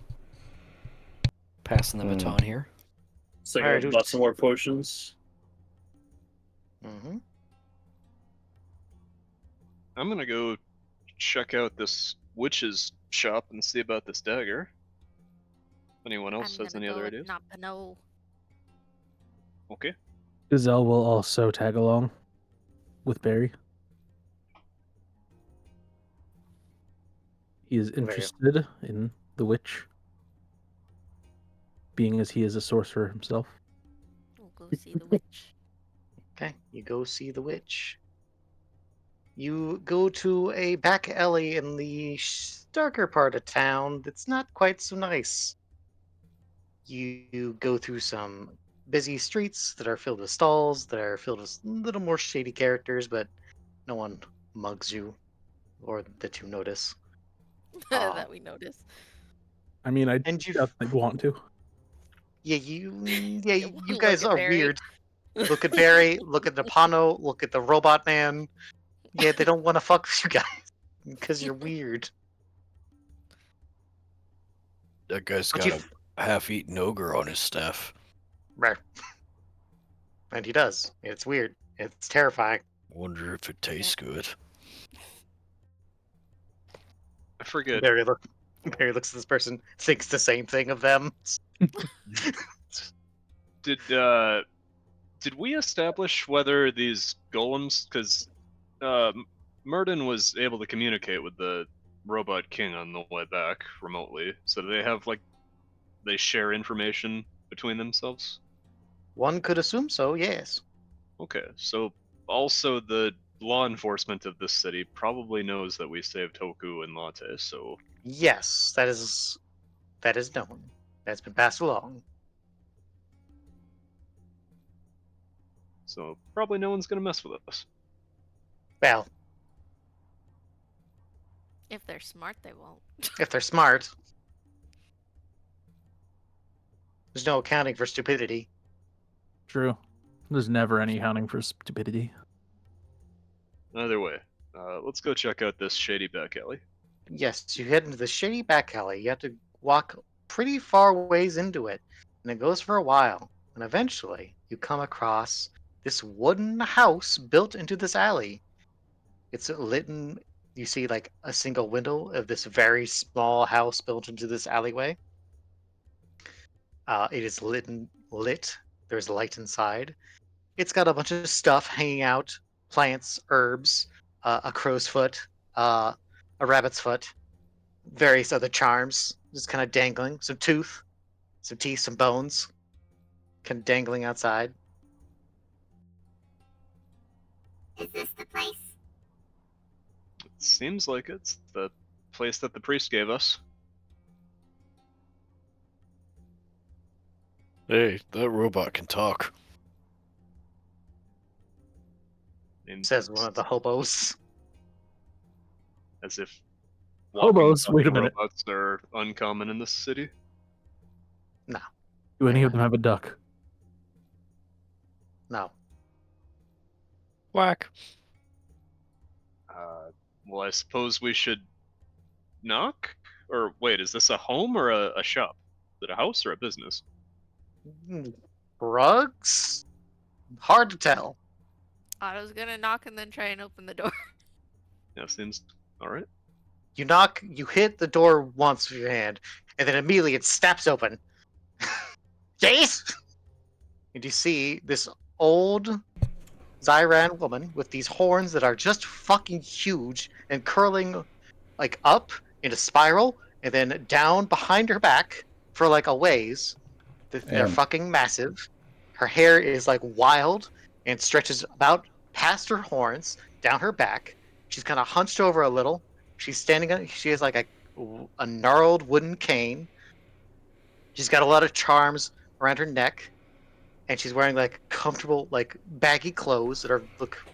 Passing the baton here. So I Alright, got bought some more potions. Mm-hmm. I'm gonna go check out this witch's shop and see about this dagger. Anyone else I'm has gonna any go other with ideas? Napano. Okay. Gazelle will also tag along with Barry. He is interested in the witch, being as he is a sorcerer himself. We'll go see the witch. Okay, you go see the witch. You go to a back alley in the darker part of town that's not quite so nice. You go through some busy streets that are filled with stalls, that are filled with a little more shady characters, but no one mugs you or that you notice. That we notice. I mean, I And you, doubt they'd want to. yeah, you Look guys at are Barry. weird. Look at Barry, look at Napano, look at the robot man. Yeah, they don't want to fuck with you guys because you're weird. That guy's But got you, a half-eaten ogre on his staff. right. And he does. It's weird. It's terrifying. Wonder if it tastes good. I forget. Barry looks at this person, thinks the same thing of them. Did we establish whether these golems, because Murden was able to communicate with the robot king on the way back remotely, so do they have they share information between themselves? One could assume so, yes. Okay, so also the law enforcement of this city probably knows that we saved Toku and Latte, so Yes, that is known. That's been passed along. probably no one's gonna mess with us. Well, If they're smart, they won't. if they're smart. There's no accounting for stupidity. True. There's never any accounting for stupidity. Either way, let's go check out this shady back alley. Yes, you head into the shady back alley. You have to walk pretty far ways into it, and it goes for a while. And eventually, you come across this wooden house built into this alley. It's lit in, you see like a single window of this very small house built into this alleyway. It is lit There's light inside. It's got a bunch of stuff hanging out, plants, herbs, a crow's foot, a rabbit's foot, various other charms, just kind of dangling. Some teeth, some bones, kind of dangling outside. Is this the place? It seems like it's the place that the priest gave us. Hey, that robot can talk. And Says one of the hobos. as if Hobos? walking Wait a minute. robots are uncommon in this city. Do any of them have a duck? No. Whack. Well, I suppose we should knock? Or wait, is this a home or a shop? Is it a house or a business? Rugs? Hard to tell. I was gonna knock and then try and open the door. Yeah, seems alright. You knock, you hit the door once with your hand, and then immediately it snaps open. Yes! And you see this old Zyran woman with these horns that are just fucking huge and curling like up in a spiral and then down behind her back for like a ways. They're Damn. fucking massive. Her hair is like wild and stretches about past her horns down her back. She's kind of hunched over a little. She's standing on. She has like a gnarled wooden cane. She's got a lot of charms around her neck, and she's wearing like comfortable, like baggy clothes that look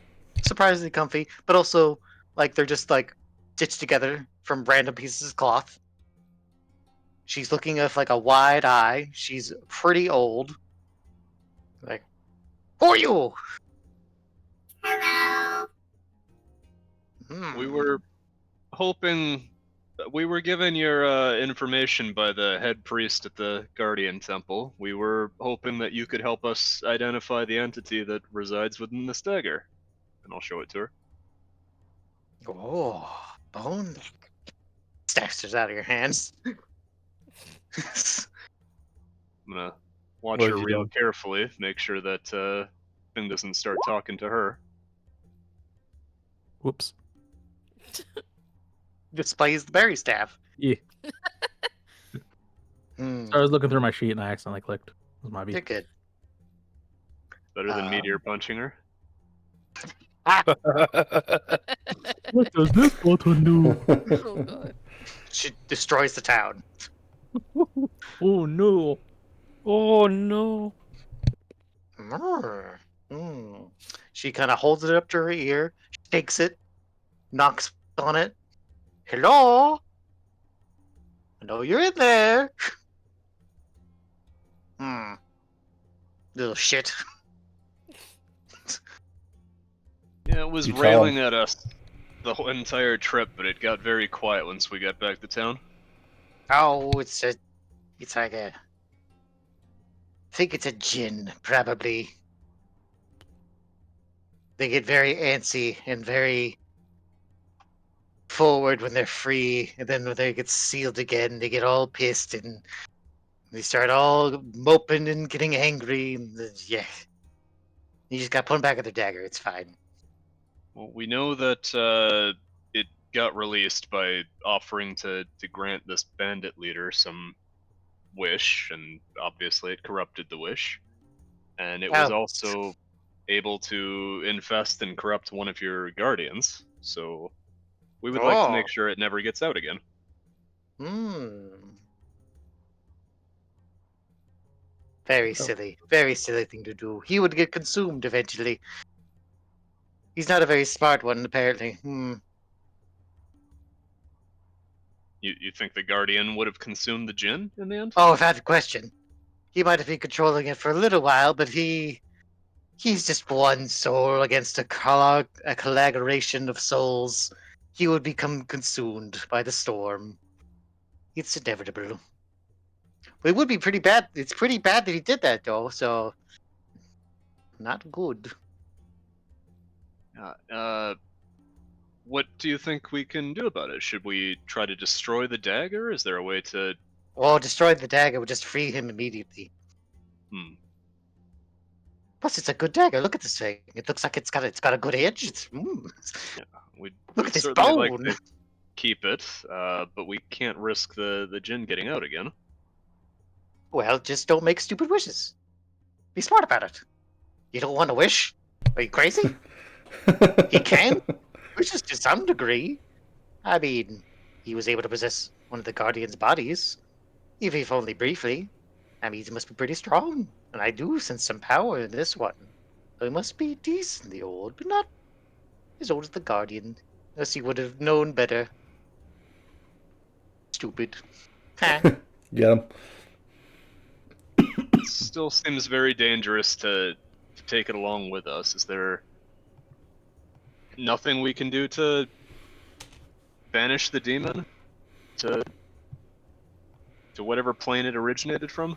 surprisingly comfy, but also like they're just like stitched together from random pieces of cloth. She's looking with like a wide eye. She's pretty old. Like, who are you? Hello. We were hoping. We were given your information by the head priest at the Guardian Temple. We were hoping that you could help us identify the entity that resides within this dagger. And I'll show it to her. Oh, bone. Stasters out of your hands. I'm gonna watch What her have you real done? carefully, make sure that thing doesn't start talking to her. Whoops. Displays the berry staff. Yeah. Hmm, So I was looking through my sheet and I accidentally clicked. It was my you're beat. good. Better than meteor punching her. What does this button do? Oh god. She destroys the town. Oh no. Oh no. She kind of holds it up to her ear, shakes it, knocks on it. Hello? I know you're in there. Little shit. Yeah, it was You tell railing at us the whole entire trip, but it got very quiet once we got back to town. Oh, it's like a. I think it's a djinn, probably. They get very antsy and very forward when they're free, and then when they get sealed again, they get all pissed and they start all moping and getting angry. And yeah, you just got to put them back at the dagger. It's fine. Well, we know that it got released by offering to grant this bandit leader some wish, and obviously it corrupted the wish. And it was Oh. also able to infest and corrupt one of your guardians, so we would like to Oh. make sure it never gets out again. Very Oh. very silly thing to do. He would get consumed eventually. He's not a very smart one, apparently. You think the guardian would have consumed the djinn in the end? Oh, without a question. He might have been controlling it for a little while, but he's just one soul against a collaboration of souls. He would become consumed by the storm. It's inevitable. But it would be pretty bad. It's pretty bad that he did that, though, so. Not good. What do you think we can do about it? Should we try to destroy the dagger? Is there a way to... Well, destroying the dagger would just free him immediately. Plus, it's a good dagger. Look at this thing. It looks like it's got a good edge. We'd Look at this certainly like bone. to keep it, but we can't risk the Jinn getting out again. Well, just don't make stupid wishes. Be smart about it. You don't want to wish? Are you crazy? He can. Wishes to some degree. I mean, he was able to possess one of the Guardian's bodies, even if only briefly. I mean, he must be pretty strong, and I do sense some power in this one. So he must be decently old, but not as old as the Guardian, unless he would have known better. Stupid. Huh. Get him. It still seems very dangerous to take it along with us. Is there nothing we can do to banish the demon to whatever plane it originated from?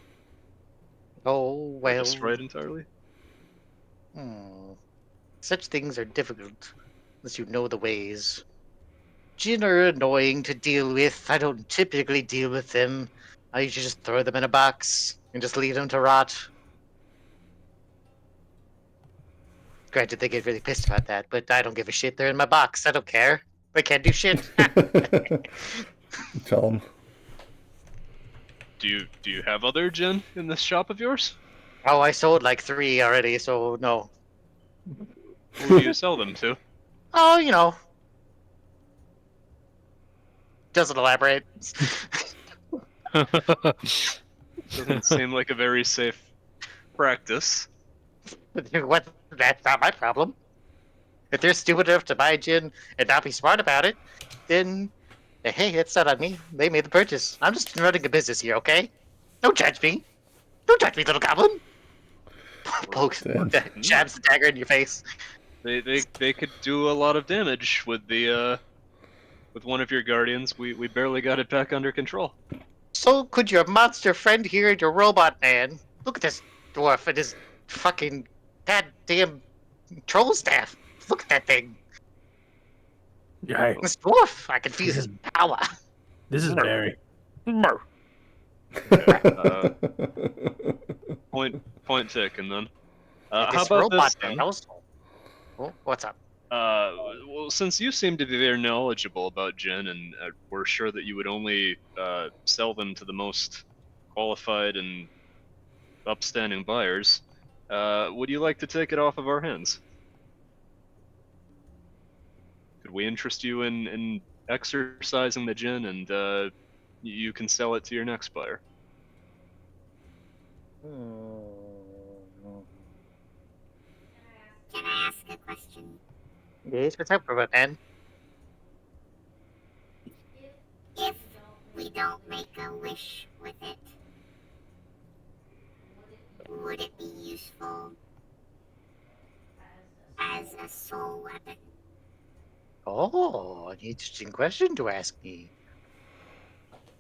Oh, Or well. destroy it entirely? Such things are difficult unless you know the ways. Jinn are annoying to deal with. I don't typically deal with them. I usually just throw them in a box and just leave them to rot. Granted, they get really pissed about that, but I don't give a shit. They're in my box. I don't care. They can't do shit. Tell him. Do you have other Jinn in this shop of yours? Oh, I sold like 3 already, so no. Who do you sell them to? Oh, you know. Doesn't elaborate. Doesn't seem like a very safe practice. What? That's not my problem. If they're stupid enough to buy gin and not be smart about it, then hey, it's not on me. They made the purchase. I'm just running a business here, okay? Don't judge me. Don't judge me, little goblin. Pokes, Damn. jabs the dagger in your face. They could do a lot of damage with the with one of your guardians. We barely got it back under control. So could your monster friend here and your robot man. Look at this dwarf and his fucking goddamn troll staff. Look at that thing. Hey, This dwarf, I can feel his power. this is Barry. Point taken then. If How this about robot this man then? also. Oh, what's up? Well, since you seem to be very knowledgeable about gin, and we're sure that you would only sell them to the most qualified and upstanding buyers, would you like to take it off of our hands? Could we interest you in exercising the gin, and you can sell it to your next buyer? Can I ask a question? Yes, what's up, robot man? If we don't make a wish with it, would it be useful as a soul weapon? Oh, an interesting question to ask me.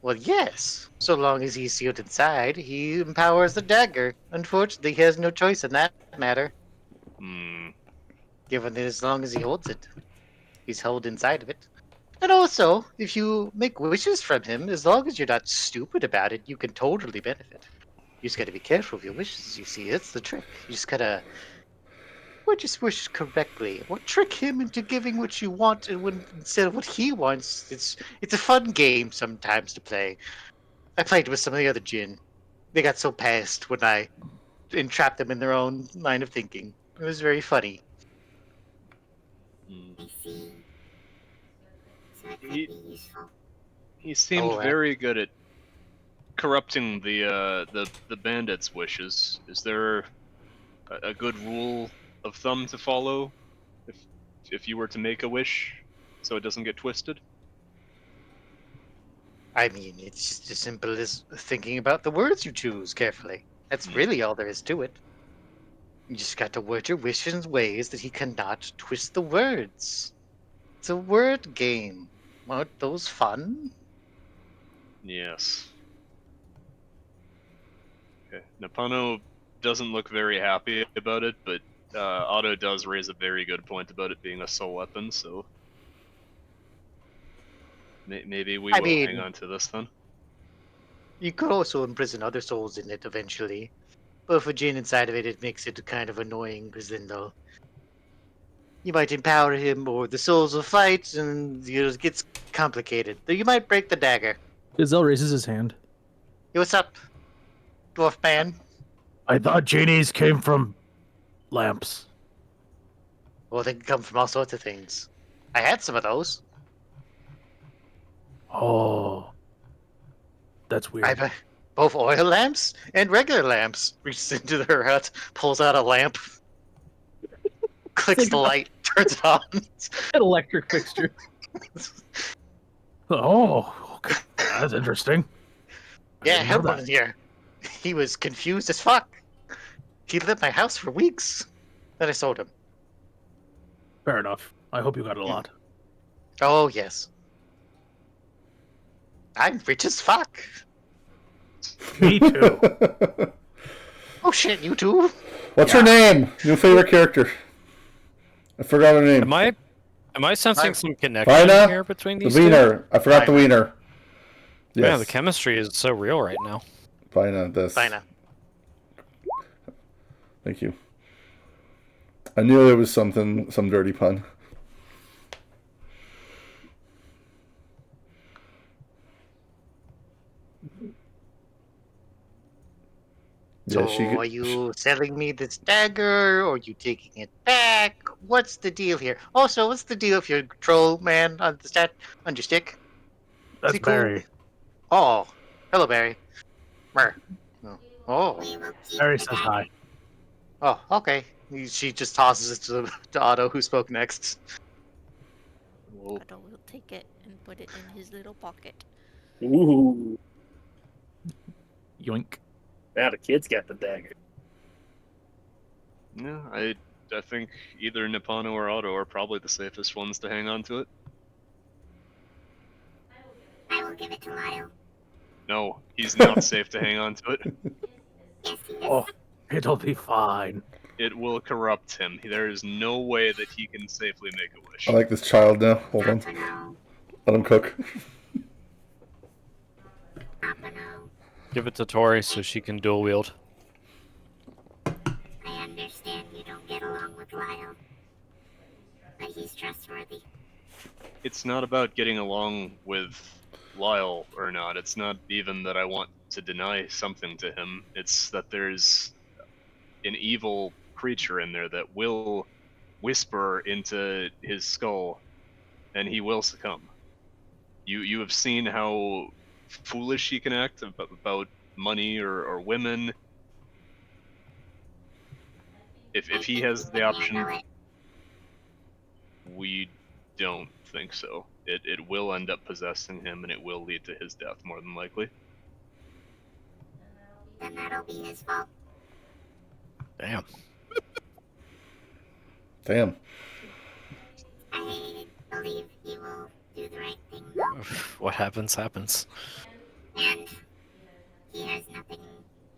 Well, yes. So long as he's sealed inside, he empowers the dagger. Unfortunately, he has no choice in that matter. Given that as long as he holds it, he's held inside of it. And also, if you make wishes from him, as long as you're not stupid about it, you can totally benefit. You just gotta be careful of your wishes, you see. That's the trick. You just gotta just wish correctly. Or trick him into giving what you want and when instead of what he wants. It's a fun game sometimes to play. I played with some of the other Jinn. They got so pissed when I entrapped them in their own line of thinking. It was very funny. I see. So it could He- be useful. He seemed Oh, very good at corrupting the bandits' wishes. Is there a good rule of thumb to follow if you were to make a wish, so it doesn't get twisted? I mean, it's just as simple as thinking about the words you choose carefully. That's really all there is to it. You just got to word your wishes in ways that he cannot twist the words. It's a word game. Aren't those fun? Yes. Okay. Napano doesn't look very happy about it, but Otto does raise a very good point about it being a soul weapon, so maybe we I will mean- hang on to this then. You could also imprison other souls in it eventually. But with a Jin inside of it, it makes it kind of annoying because then you might empower him, or the souls will fight, and it gets complicated. Though you might break the dagger. Gazelle raises his hand. Hey, what's up, dwarf man? I thought genies came from lamps. Well, they can come from all sorts of things. I had some of those. Oh, that's weird. Both oil lamps and regular lamps. Reaches into their hut, pulls out a lamp, clicks the light, turns it on. An electric fixture. Oh, okay. That's interesting. Yeah, didn't know Hellman in here. He was confused as fuck. He lit my house for weeks. Then I sold him. Fair enough. I hope you got a lot. Oh, yes. I'm rich as fuck. Me too. Oh shit, you too? What's her name? New favorite character. I forgot her name. Am I sensing Fine. some connection Vina? here between The these two? wiener. I forgot the Vina. wiener. Yes. Yeah, the chemistry is so real right now. Vina, this. Fine now. Thank you. I knew there was some dirty pun. So, Yeah, are you selling me this dagger, or are you taking it back? What's the deal here? Also, what's the deal with your troll man on your stick? That's Is he cool? Barry. Oh, hello, Barry. Mer. Oh, We will keep Barry the says dagger. hi. oh, okay. She just tosses it to Otto, who spoke next. Well, Otto will take it and put it in his little pocket. Ooh. Yoink. Now the kid's got the dagger. yeah, I think either Nippano or Otto are probably the safest ones to hang on to it. I will give it to Lyle. No, he's not safe to hang on to it. Yes, he is. Oh, it'll be fine. It will corrupt him. There is no way that he can safely make a wish. I like this child now. Hold on. Apano. Let him cook. Apano. Give it to Tori so she can dual wield. I understand you don't get along with Lyle. But he's trustworthy. It's not about getting along with Lyle or not. It's not even that I want to deny something to him. It's that there's an evil creature in there that will whisper into his skull and he will succumb. You have seen how foolish he can act about money or women. If he has the option, we don't think so. It will end up possessing him and it will lead to his death more than likely. Then that'll be his fault. Damn. Damn. I believe he will do the right thing, though. What happens, happens. And he has nothing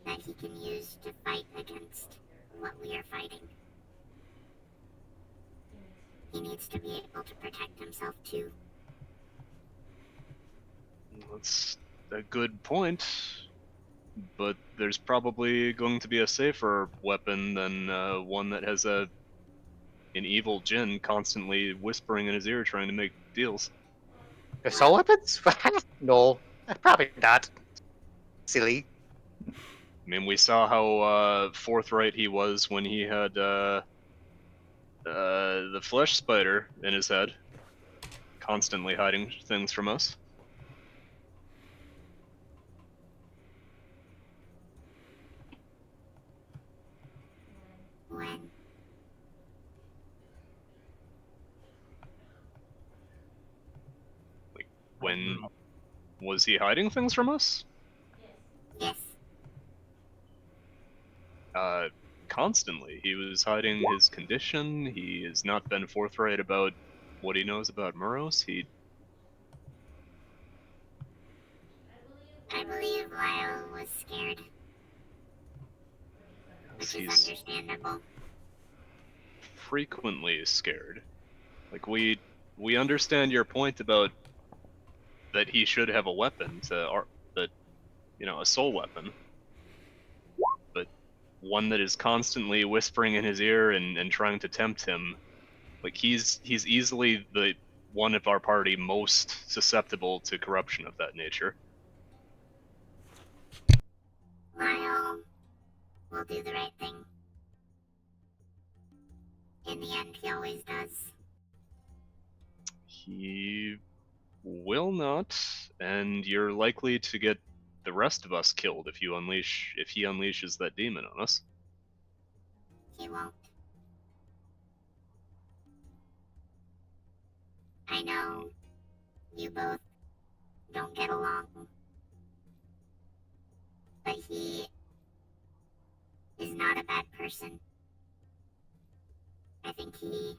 that he can use to fight against what we are fighting. He needs to be able to protect himself too. That's a good point, but there's probably going to be a safer weapon than one that has an evil Jinn constantly whispering in his ear trying to make deals. Assault weapons? No, probably not. Silly. I mean, we saw how forthright he was when he had the flesh spider in his head, constantly hiding things from us. When When was he hiding things from us? yes, Constantly. He was hiding his condition. He has not been forthright about what he knows about Muros. I believe Lyle was scared, which is He's understandable. frequently scared. Like we understand your point about that he should have a weapon a soul weapon. But one that is constantly whispering in his ear and trying to tempt him. Like he's easily the one of our party most susceptible to corruption of that nature. Lyle will do the right thing. In the end, he always does. He will not, and you're likely to get the rest of us killed if he unleashes that demon on us. He won't. I know you both don't get along, but he is not a bad person. I think he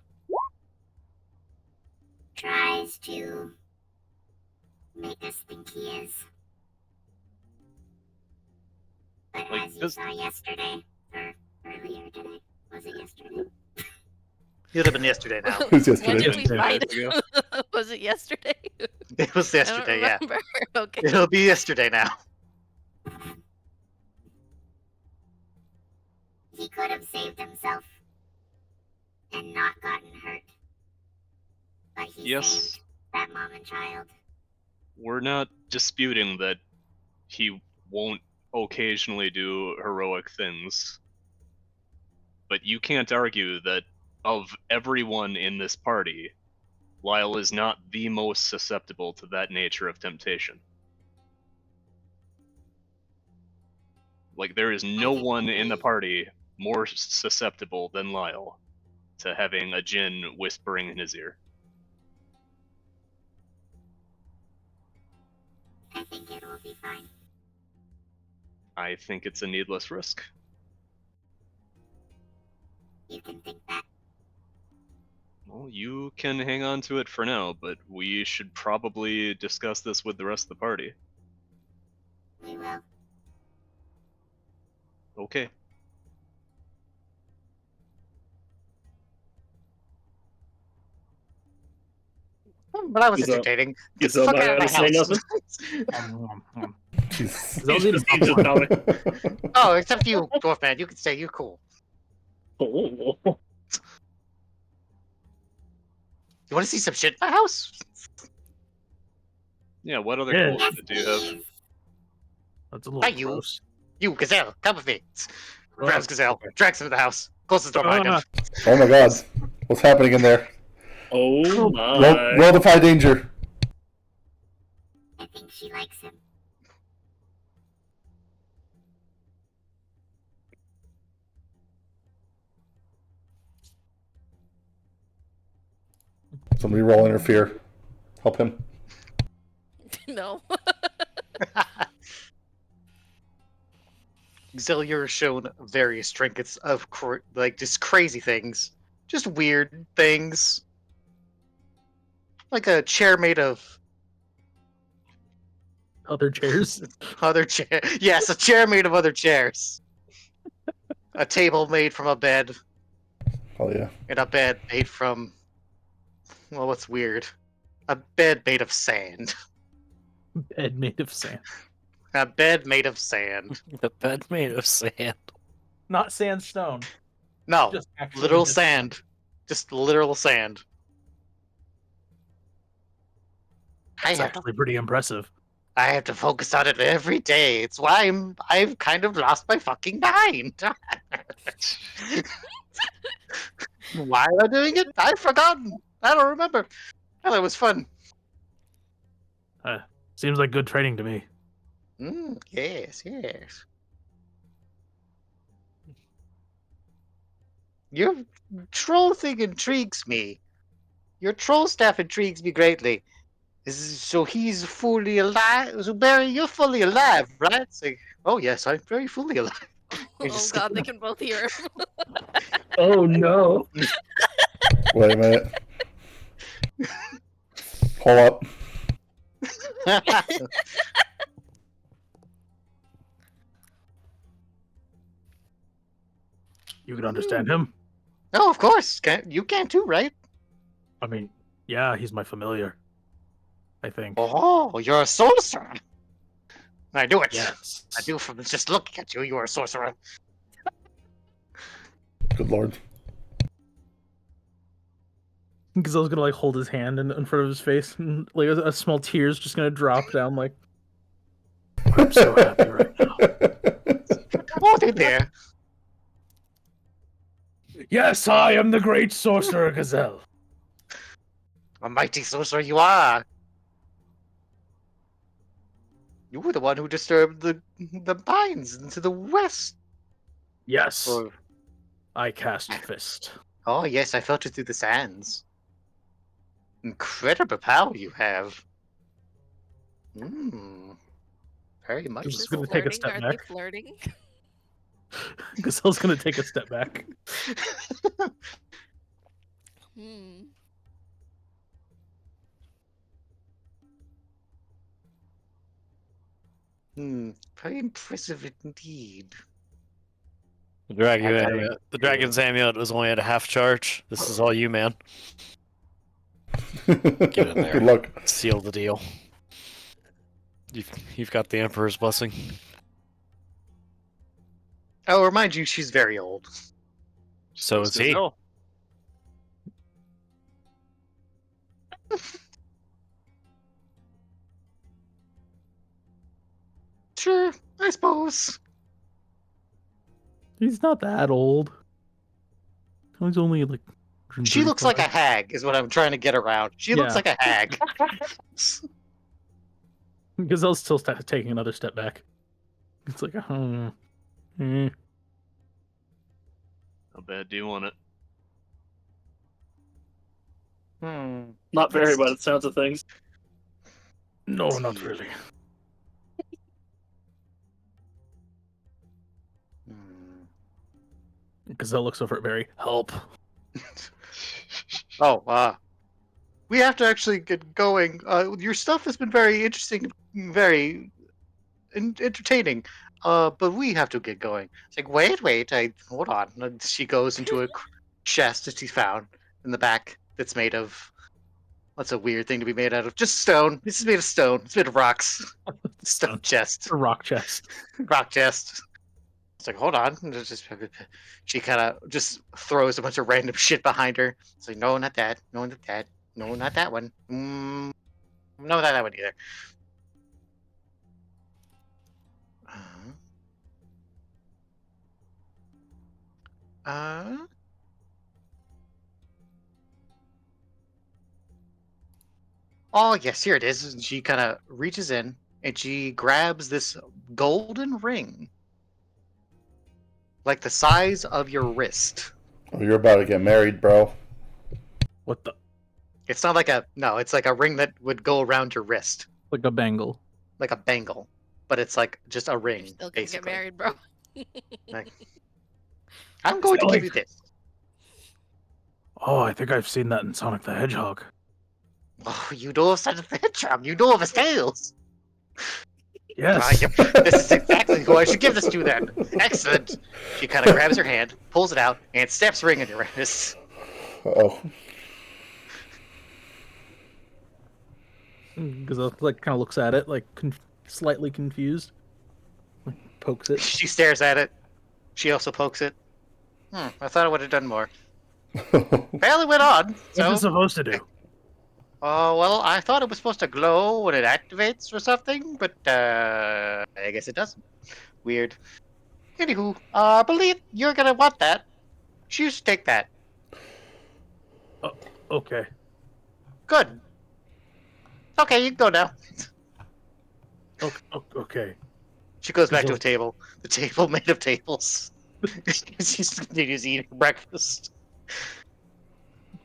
tries to make us think he is. But Like, as you this- saw yesterday, or earlier today, was it yesterday? It would have been yesterday now. It was When yesterday. did we fight? Yesterday. Was it yesterday? It was yesterday, I yeah. don't remember. Okay. It'll be yesterday now. He could have saved himself and not gotten hurt. But he Yes. saved that mom and child. We're not disputing that he won't occasionally do heroic things. But you can't argue that of everyone in this party, Lyle is not the most susceptible to that nature of temptation. Like, there is no one in the party more susceptible than Lyle to having a djinn whispering in his ear. I think it will be fine. I think it's a needless risk. You can think that. Well, you can hang on to it for now, but we should probably discuss this with the rest of the party. We will. Okay. But I was Is that- entertaining. Get is the fuck that out of my say house. Jesus. Is all these He's just coming. Oh, except you, Dwarf Man. You can say you're cool. Oh, You want to see some shit in my house? Yeah, what other Yeah. cool Yes, shit do you have? please. That's a little Hi, you. gross. You, Gazelle, come with me. Oh, Grabs Gazelle, okay. drags him to the house, closes the door behind him. Ah. Oh my god. What's happening in there? oh my. Roll defy danger. I think she likes him. Somebody roll interfere. Help him. No. Gazelle, you're shown various trinkets of like just crazy things, just weird things, like a chair made of Other chairs. other chair. Yes, a chair made of other chairs. A table made from a bed, Oh yeah. and a bed made from, well, what's weird? A bed made of sand. Bed made of sand. A bed made of sand. The bed made of sand. Not sandstone. No, Just actually literal just- sand. Just literal sand. It's actually pretty impressive. I have to focus on it every day. It's why I've kind of lost my fucking mind. Why am I doing it? I've forgotten. I don't remember. Well, it was fun. Seems like good training to me. Yes, yes. Your troll thing intrigues me. Your troll staff intrigues me greatly. So he's fully alive. So Barry, you're fully alive, right? It's like, oh yes, I'm very fully alive. You're Oh just- god, they can both hear him. Oh no. Wait a minute. Hold up. You could understand him. Oh, of course. You can too, right? I mean, yeah, he's my familiar. I think. Oh, you're a sorcerer. I knew it. Yes. I knew from just looking at you, you are a sorcerer. Good lord. Gazelle's gonna like hold his hand in front of his face, and like a small tear's just gonna drop down. Like, I'm so happy right now. Oh, there. Yes, I am the great sorcerer Gazelle. A mighty sorcerer you are. You were the one who disturbed the mines into the west. Yes, Or, I cast fist. oh yes, I felt it through the sands. Incredible power you have. Very much. Is Is this this gonna take a flirting? step Are they back? flirting? Gazelle's gonna take a step back. Hmm. Very impressive indeed. The dragon's amulet was only at a half charge. This is all you, man. Get in there. Good luck. Seal the deal. You've got the Emperor's blessing. I'll remind you, she's very old. So is he. Gazelle. Sure, I suppose. He's not that old. He's only like. She looks like a 135. hag, is what I'm trying to get around. She looks Yeah. like a hag. Gazelle's still taking another step back. It's like, How bad do you want it? Not very, by the sounds of things. no, not really. Gazelle looks over at Barry. Help. Oh, we have to actually get going. Your stuff has been very interesting, very entertaining. But we have to get going. It's like, wait, hold on. And she goes into a chest that she found in the back that's made of. What's a weird thing to be made out of? Just stone. This is made of stone. It's made of rocks. Stone chest. A rock chest. Rock chest. It's like, hold on. And it's just, she kind of just throws a bunch of random shit behind her. It's like, no, not that. No, not that. No, not that one. No, not that one either. Oh, yes, here it is. And she kind of reaches in and she grabs this golden ring. Like the size of your wrist. Oh, you're about to get married, bro. What the? It's not like no, it's like a ring that would go around your wrist. Like a bangle. Like a bangle. But it's like just a ring, You're still gonna basically. get married, bro. Like, I'm going to give you this. Oh, I think I've seen that in Sonic the Hedgehog. Oh, you know of Sonic the Hedgehog. You know of his tales. Yes. This is exactly who I should give this to then. Excellent. She kind of grabs her hand, pulls it out, and steps ring in your wrist. Oh. Gazelle like kind of looks at it, like slightly confused. Like, pokes it. She stares at it. She also pokes it. I thought I would have done more. Apparently went on. What's So, it supposed to do? oh, well, I thought it was supposed to glow when it activates or something, but I guess it doesn't. Weird. Anywho, I believe you're gonna want that. You should take that. Okay. Good. Okay, you can go now. Okay. She goes back to a table. The table made of tables. She continues eating breakfast.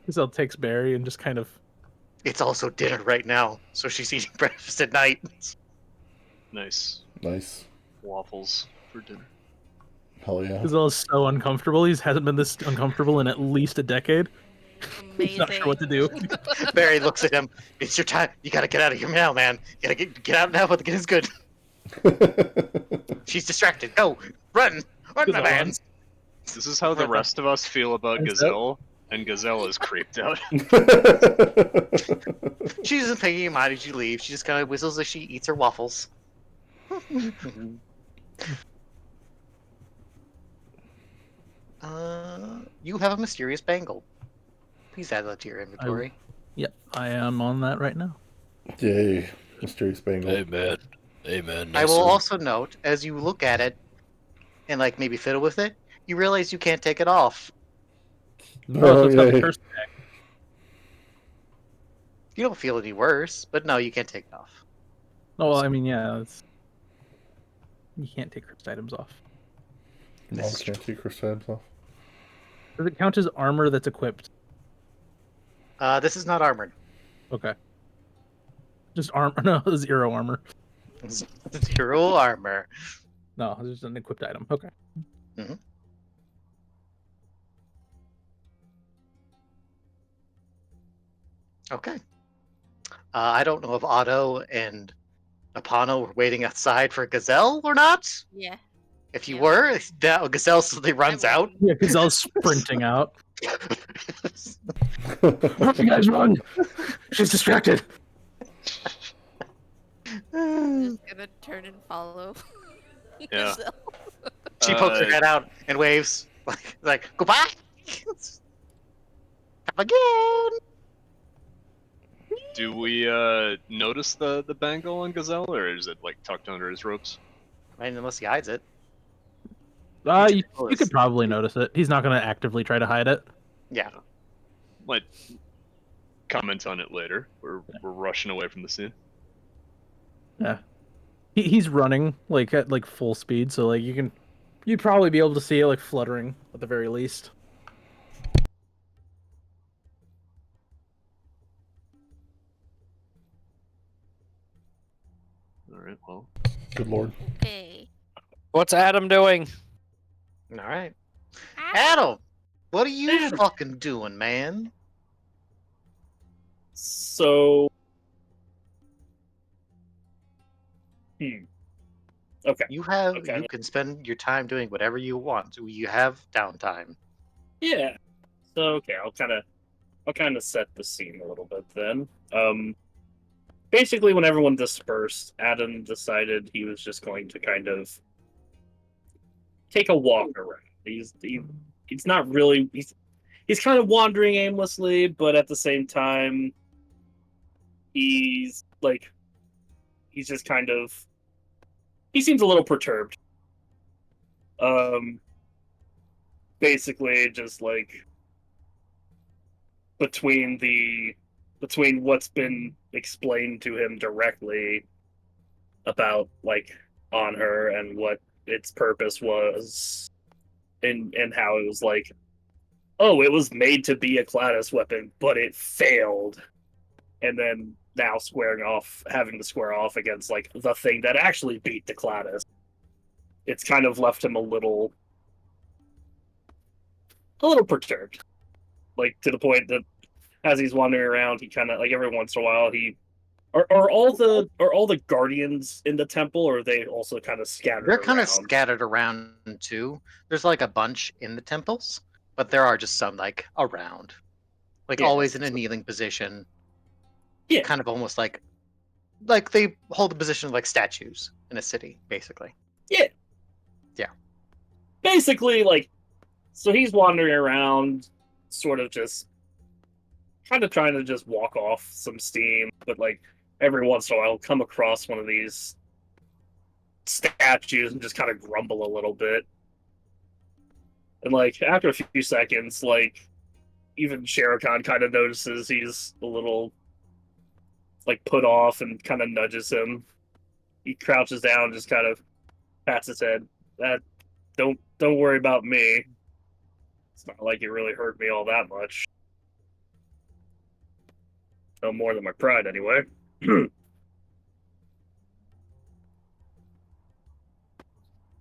Gazelle takes Barry and just kind of. It's also dinner right now, so she's eating breakfast at night. Nice. Nice. Waffles for dinner. Hell yeah. Gazelle is so uncomfortable. He hasn't been this uncomfortable in at least a decade. He's Amazing. not sure what to do. Barry looks at him. It's your time. You gotta get out of here now, man. You gotta get out now, but the kid is good. She's distracted. Go! Run! Run, my Gazelle man! runs. This is how the rest of us feel about Gazelle, and Gazelle is creeped out. She doesn't pay any mind as you leave. She just kind of whistles as she eats her waffles. You have a mysterious bangle. Please add that to your inventory. Yep, I am on that right now. Yay, mysterious bangle. Amen. Amen. I will also note, as you look at it and like maybe fiddle with it, you realize you can't take it off. Oh, so it's got the yay. curse tag. You don't feel any worse, but no, you can't take it off. Oh, well, I mean, yeah, you can't take cursed items off. Mom can't take her stabs off. Does it count as armor that's equipped? This is not armored. Okay. Just armor? No, 0 armor. It's 0 armor. No, it's just an equipped item. Okay. Mm-hmm. Okay. I don't know if Otto and Apano were waiting outside for Gazelle or not. Yeah. If you Yeah. were, that Gazelle suddenly runs out. Yeah, because I was sprinting out. You guys run! She's distracted. I'm just gonna turn and follow. Yeah. Gazelle. She pokes her head out and waves, like goodbye. Come again. Do we notice the bangle on Gazelle, or is it like tucked under his robes? I mean, unless he hides it. You could probably notice it. He's not going to actively try to hide it. Yeah. Might comment on it later. We're rushing away from the scene. Yeah. He's running like at like full speed, so like you'd probably be able to see it like fluttering at the very least. All right. Well. Good lord. Okay. What's Adam doing? All right. Ah, Adam, what are you Adam. fucking doing, man? So. Okay. You Okay. can spend your time doing whatever you want. You have downtime. Yeah. So okay, I'll kind of set the scene a little bit then. Basically, when everyone dispersed, Adam decided he was just going to kind of take a walk around. He's not really he's kind of wandering aimlessly, but at the same time, he's just kind of he seems a little perturbed. Basically, just like between what's been explained to him directly about like on her and what its purpose was, and how it was like, oh, it was made to be a Cladis weapon, but it failed, and then now having to square off against like the thing that actually beat the Cladis. It's kind of left him a little perturbed, like to the point that as he's wandering around, he kind of like every once in a while he are all the guardians in the temple, or are they also kind of scattered? They're kind of around? scattered around too. There's like a bunch in the temples, but there are just some like around, like Yeah, always in a so- kneeling position. Yeah. Kind of almost like they hold the position of like statues in a city, basically. Yeah. Yeah. Basically, like, so he's wandering around, sort of just kind of trying to just walk off some steam, but like every once in a while, he'll come across one of these statues and just kind of grumble a little bit. And like after a few seconds, like even Sherikhan kind of notices he's a little like put off and kind of nudges him. He crouches down, and just kind of pats his head. Don't worry about me. It's not like it really hurt me all that much. No more than my pride, anyway.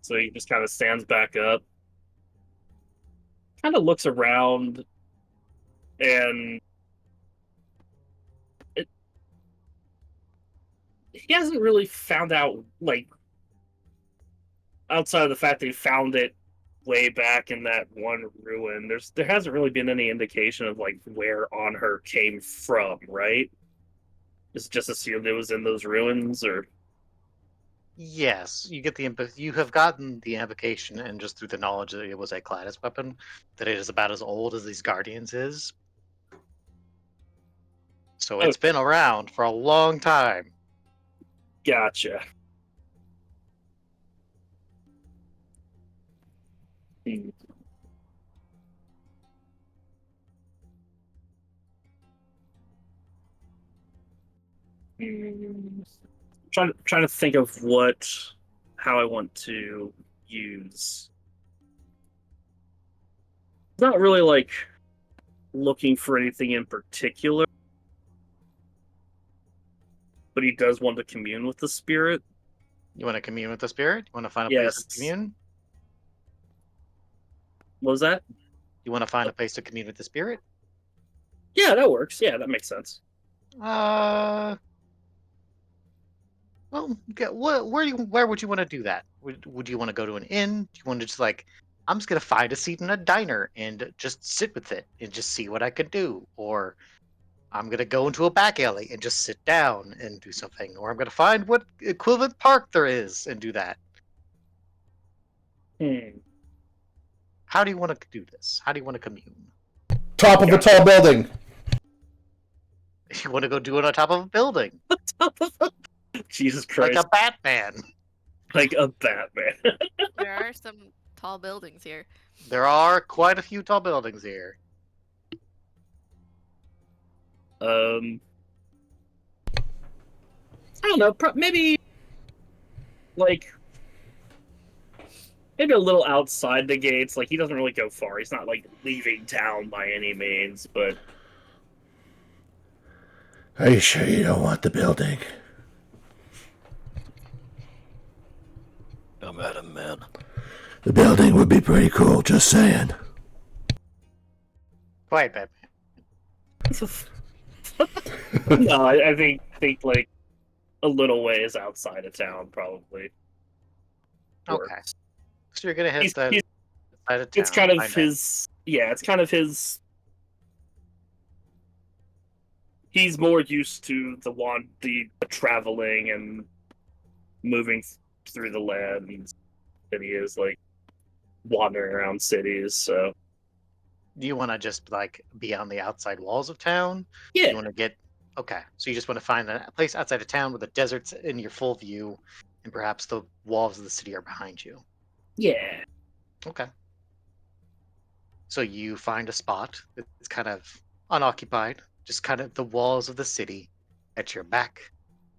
So he just kind of stands back up, kind of looks around, and he hasn't really found out, like, outside of the fact that he found it way back in that one ruin, there hasn't really been any indication of like where on her came from, right? It's just assumed it was in those ruins, or Yes, you get you have gotten the implication, and just through the knowledge that it was a Gladys weapon, that it is about as old as these Guardians is. So it's been around for a long time. Gotcha. Hmm. Trying to think of how I want to use. Not really like looking for anything in particular, but he does want to commune with the spirit. You want to commune with the spirit? You want to find a place to Yes. commune? What was that? You want to find a place to commune with the spirit? Yeah, that works. Yeah, that makes sense. Well, where would you want to do that? Would you want to go to an inn? Do you want to just like, I'm just gonna find a seat in a diner and just sit with it and just see what I can do, or I'm gonna go into a back alley and just sit down and do something, or I'm gonna find what equivalent park there is and do that. How do you want to do this? How do you want to commune? Top of a tall building. You want to go do it on top of a building, Jesus like Christ. a Batman. Like a Batman. There are some tall buildings here. There are quite a few tall buildings here. I don't know. Maybe maybe a little outside the gates. Like he doesn't really go far. He's not like leaving town by any means, but Are you sure you don't want the building? I'm at him, man. The building would be pretty cool, just saying. Quite Batman. no, I think like a little ways outside of town probably. Okay. Works. So you're gonna hit He's- the he's- side of town. It's kind of find his. Yeah, it's kind of his. He's more used to the traveling and moving through the land than he is like wandering around cities. So Do you want to just like be on the outside walls of town? yeah, You want to get okay. So you just want to find a place outside of town where the desert's in your full view, and perhaps the walls of the city are behind you. yeah. Okay. So you find a spot that's kind of unoccupied, just kind of the walls of the city at your back,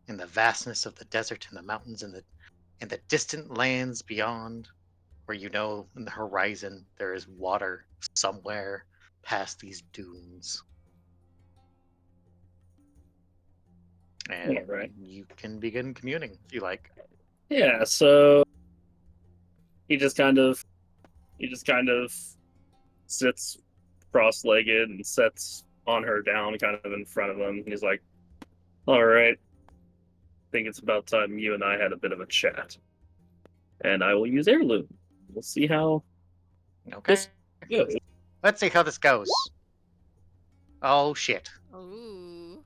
in the vastness of the desert and the mountains and the distant lands beyond, where you know in the horizon there is water somewhere past these dunes. And Yeah, right. you can begin communing if you like. Yeah, so he just kind of sits cross-legged and sets on her down kind of in front of him. He's like, "All right, I think it's about time you and I had a bit of a chat. And I will use heirloom. We'll see how Okay. this goes." Let's see how this goes. Oh shit. Ooh.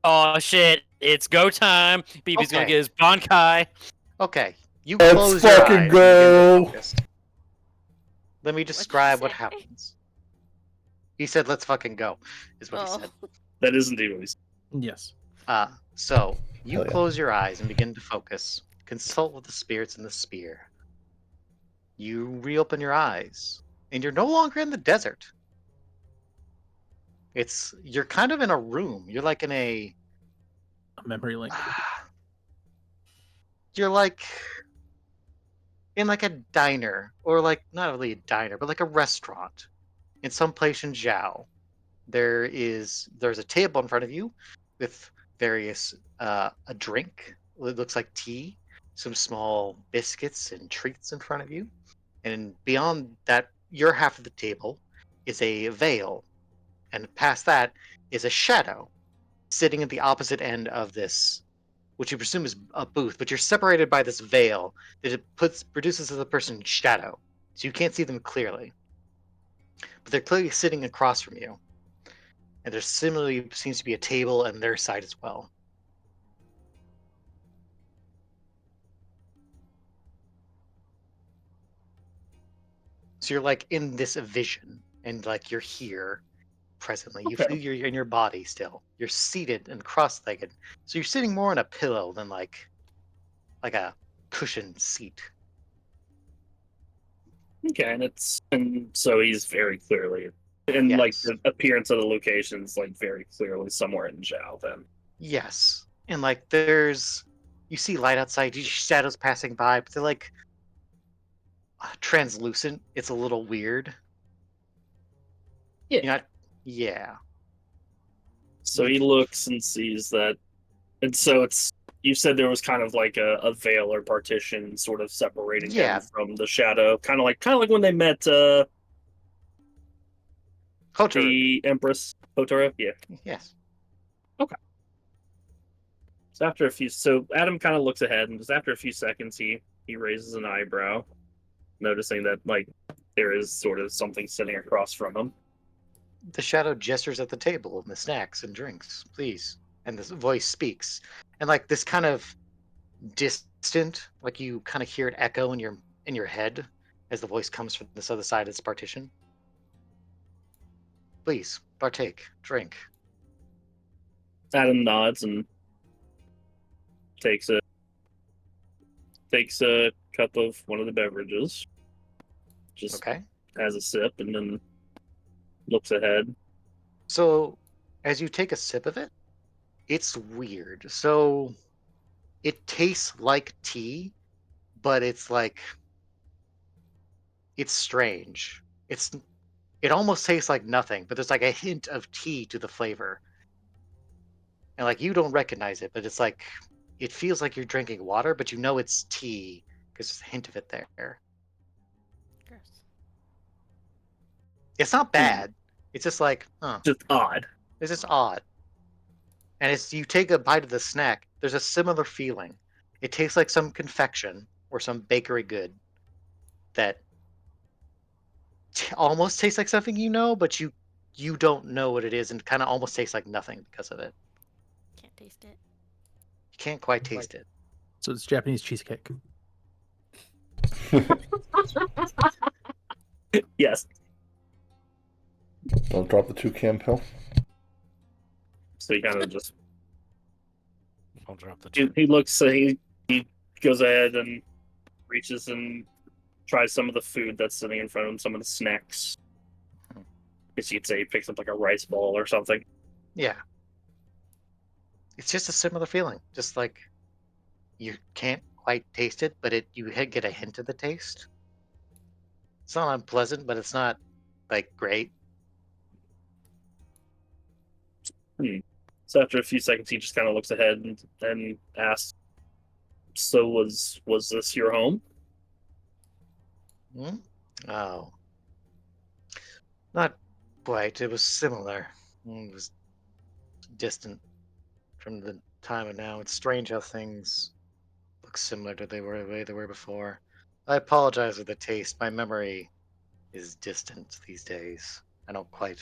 Oh shit! It's go time. BB's gonna Okay. get his Bankai. Okay. You Let's close your fucking eyes and go. begin to focus. Let me describe what say? happens. He said, "Let's fucking go," is what he said. That is indeed what he said. Yes. So you Hell yeah. close your eyes and begin to focus. Consult with the spirits in the spear. You reopen your eyes, and you're no longer in the desert. You're kind of in a room. You're like in a memory link. You're like in like a diner, or like not really a diner, but like a restaurant in some place in Zhao. There's a table in front of you with various a drink. It looks like tea, some small biscuits and treats in front of you, and beyond that, your half of the table is a veil, and past that is a shadow sitting at the opposite end of this, which you presume is a booth, but you're separated by this veil that it produces as a person's shadow, so you can't see them clearly. But they're clearly sitting across from you, and there similarly seems to be a table on their side as well. So you're like in this vision, and like you're here presently. You Okay. feel you're in your body still. You're seated and cross-legged. So you're sitting more on a pillow than like a cushioned seat. Okay, and so he's very clearly, and like Yes. the appearance of the location's like very clearly somewhere in Zhao. Then Yes. And like you see light outside, you see shadows passing by, but they're like translucent. It's a little weird. yeah. You're not, yeah. So he looks and sees that, and so it's. You said there was kind of like a veil or partition, sort of separating him Yeah. from the shadow, kind of like when they met Kotoru. the Empress Hotora. Yeah. Yes. So Adam kind of looks ahead, and just after a few seconds, he raises an eyebrow, noticing that like there is sort of something sitting across from him. The shadow gestures at the table and the snacks and drinks, please. And this voice speaks. And like this kind of distant, like you kind of hear it echo in your head as the voice comes from this other side of this partition. Please, partake, drink. Adam nods and takes a cup of one of the beverages, just Okay. has a sip, and then looks ahead. So as you take a sip of it, it's weird. So it tastes like tea, but it's like it's strange. It almost tastes like nothing, but there's like a hint of tea to the flavor. And like you don't recognize it, but it's like it feels like you're drinking water, but you know it's tea because there's a hint of it there. Gross. It's not bad. It's just like, Just odd. it's just odd. And it's you take a bite of the snack, there's a similar feeling. It tastes like some confection or some bakery good that almost tastes like something you know, but you don't know what it is, and kind of almost tastes like nothing because of it. Can't taste it. You can't quite taste it. So it's Japanese cheesecake. Yes. Don't drop the toucan pill. So he kind of just I'll drop the he looks. So he goes ahead and reaches and tries some of the food that's sitting in front of him, some of the snacks. I guess you'd say he picks up like a rice ball or something. Yeah. It's just a similar feeling. Just like you can't quite taste it, but you get a hint of the taste. It's not unpleasant, but it's not like great. So after a few seconds, he just kind of looks ahead and asks, "So was this your home?" Hmm? Oh. Not quite. It was similar. It was distant from the time of now. It's strange how things look similar to the way they were before. I apologize for the taste. My memory is distant these days. I don't quite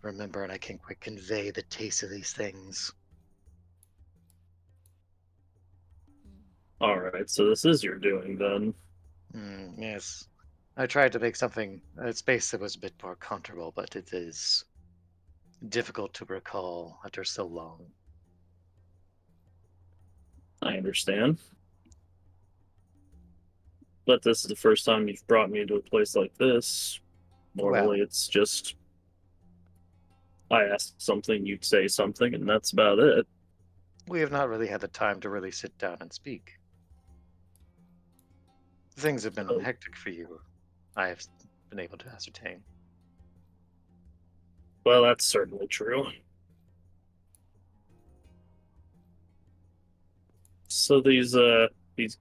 remember, and I can't quite convey the taste of these things. All right, so this is your doing then. Yes. I tried to make a space that was a bit more comfortable, but it is difficult to recall after so long. I understand. But this is the first time you've brought me to a place like this. Normally, Well, it's just I ask something, you'd say something, and that's about it. we have not really had the time to really sit down and speak. Things have been Oh. hectic for you, I have been able to ascertain. Well, that's certainly true. So these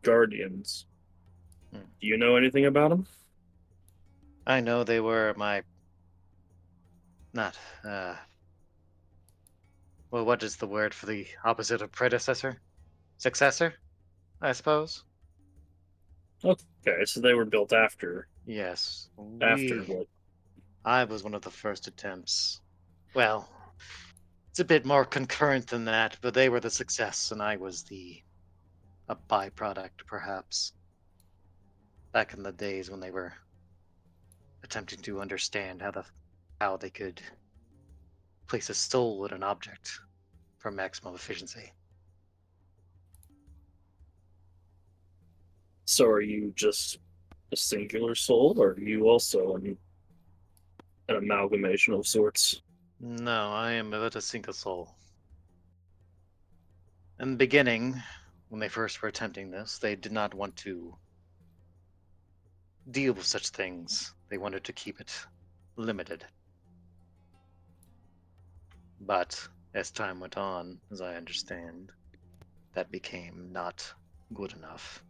guardians, Hmm. do you know anything about them? I know they were my. Not. Well, what is the word for the opposite of predecessor? Successor, I suppose? Okay, so they were built after Yes. what? I was one of the first attempts. Well, it's a bit more concurrent than that, but they were the success, and I was a byproduct, perhaps. Back in the days when they were attempting to understand how they could place a soul in an object for maximum efficiency. So are you just a singular soul, or are you also an amalgamation of sorts? No, I am but a single soul. In the beginning, when they first were attempting this, they did not want to deal with such things. They wanted to keep it limited. But as time went on, as I understand, that became not good enough.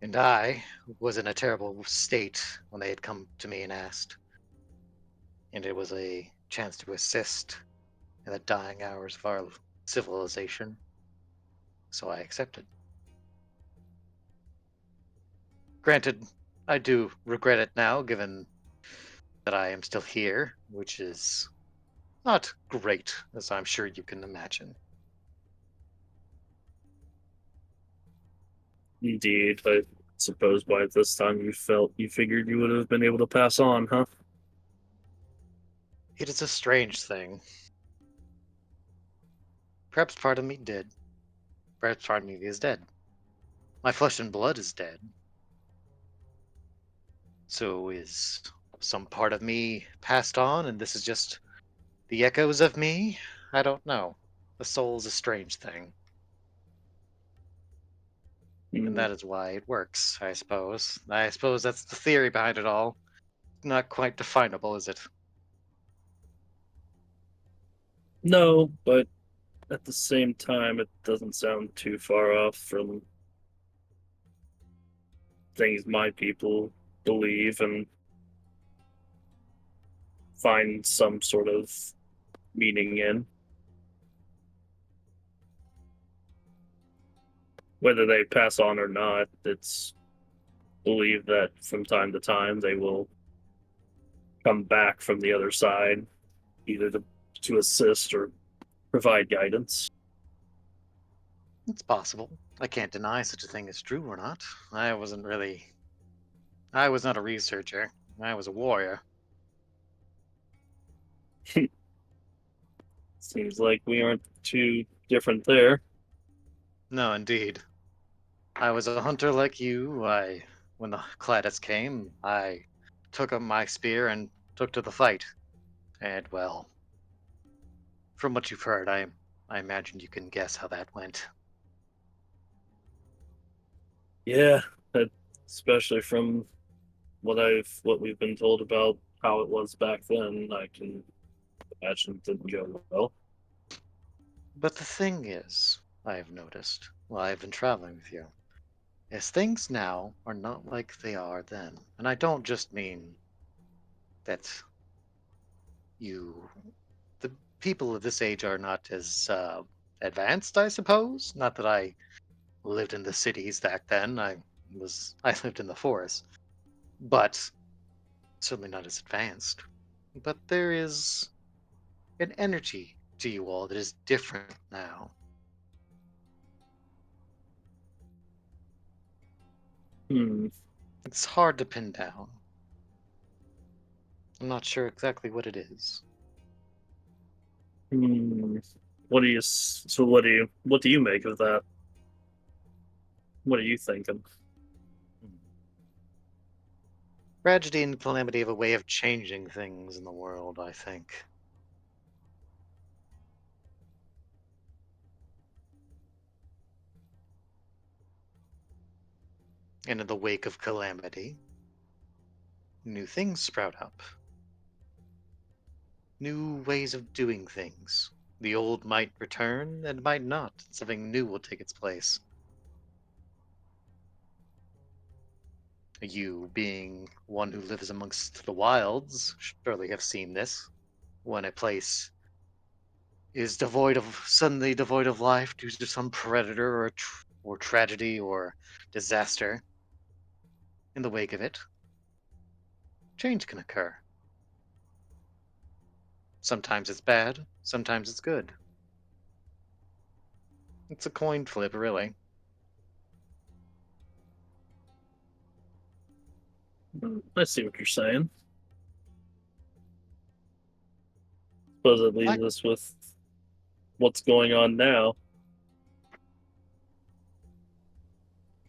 And I was in a terrible state when they had come to me and asked. And it was a chance to assist in the dying hours of our civilization. So I accepted. Granted, I do regret it now, given that I am still here, which is not great, as I'm sure you can imagine. Indeed, I suppose by this time you figured you would have been able to pass on, huh? It is a strange thing. Perhaps part of me did. Perhaps part of me is dead. My flesh and blood is dead. So is some part of me passed on, and this is just the echoes of me? I don't know. The soul is a strange thing, and Hmm. that is why it works, I suppose. I suppose that's the theory behind it all. Not quite definable, is it? No, but at the same time, it doesn't sound too far off from things my people believe and find some sort of meaning in. Whether they pass on or not, it's believed that from time to time they will come back from the other side, either to assist or provide guidance. It's possible. I can't deny such a thing is true or not. I wasn't really. I was not a researcher. I was a warrior. Seems like we aren't too different there. No, indeed. I was a hunter like you. When the Cladis came, I took up my spear and took to the fight. And well, from what you've heard, I imagine you can guess how that went. Yeah, especially from what we've been told about how it was back then, I can imagine it didn't go well. But the thing is, I have noticed while I've been traveling with you, is things now are not like they are then. And I don't just mean that you, the people of this age, are not as advanced, I suppose. Not that I lived in the cities back then. I lived in the forest, but certainly not as advanced. But there is an energy to you all that is different now. Hmm. It's hard to pin down. I'm not sure exactly what it is. Hmm. What do you make of that? What are you thinking? Hmm. Tragedy and calamity have a way of changing things in the world, I think. And in the wake of calamity, new things sprout up. New ways of doing things. The old might return and might not. Something new will take its place. You, being one who lives amongst the wilds, surely have seen this. When a place is suddenly devoid of life due to some predator or tragedy or disaster, in the wake of it, change can occur. Sometimes it's bad, sometimes it's good. It's a coin flip, really. I see what you're saying. Suppose it leaves us with what's going on now.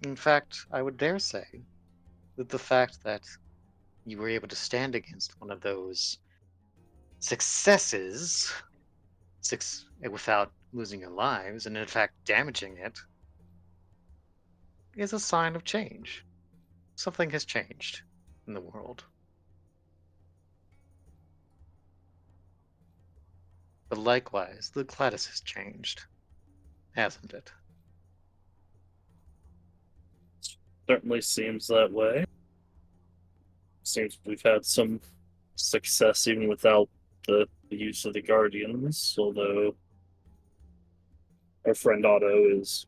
In fact, I would dare say that the fact that you were able to stand against one of those successes without losing your lives, and in fact damaging it, is a sign of change. Something has changed in the world. But likewise, the Gladys has changed, hasn't it? Certainly seems that way. Seems we've had some success even without the use of the Guardians, although our friend Otto is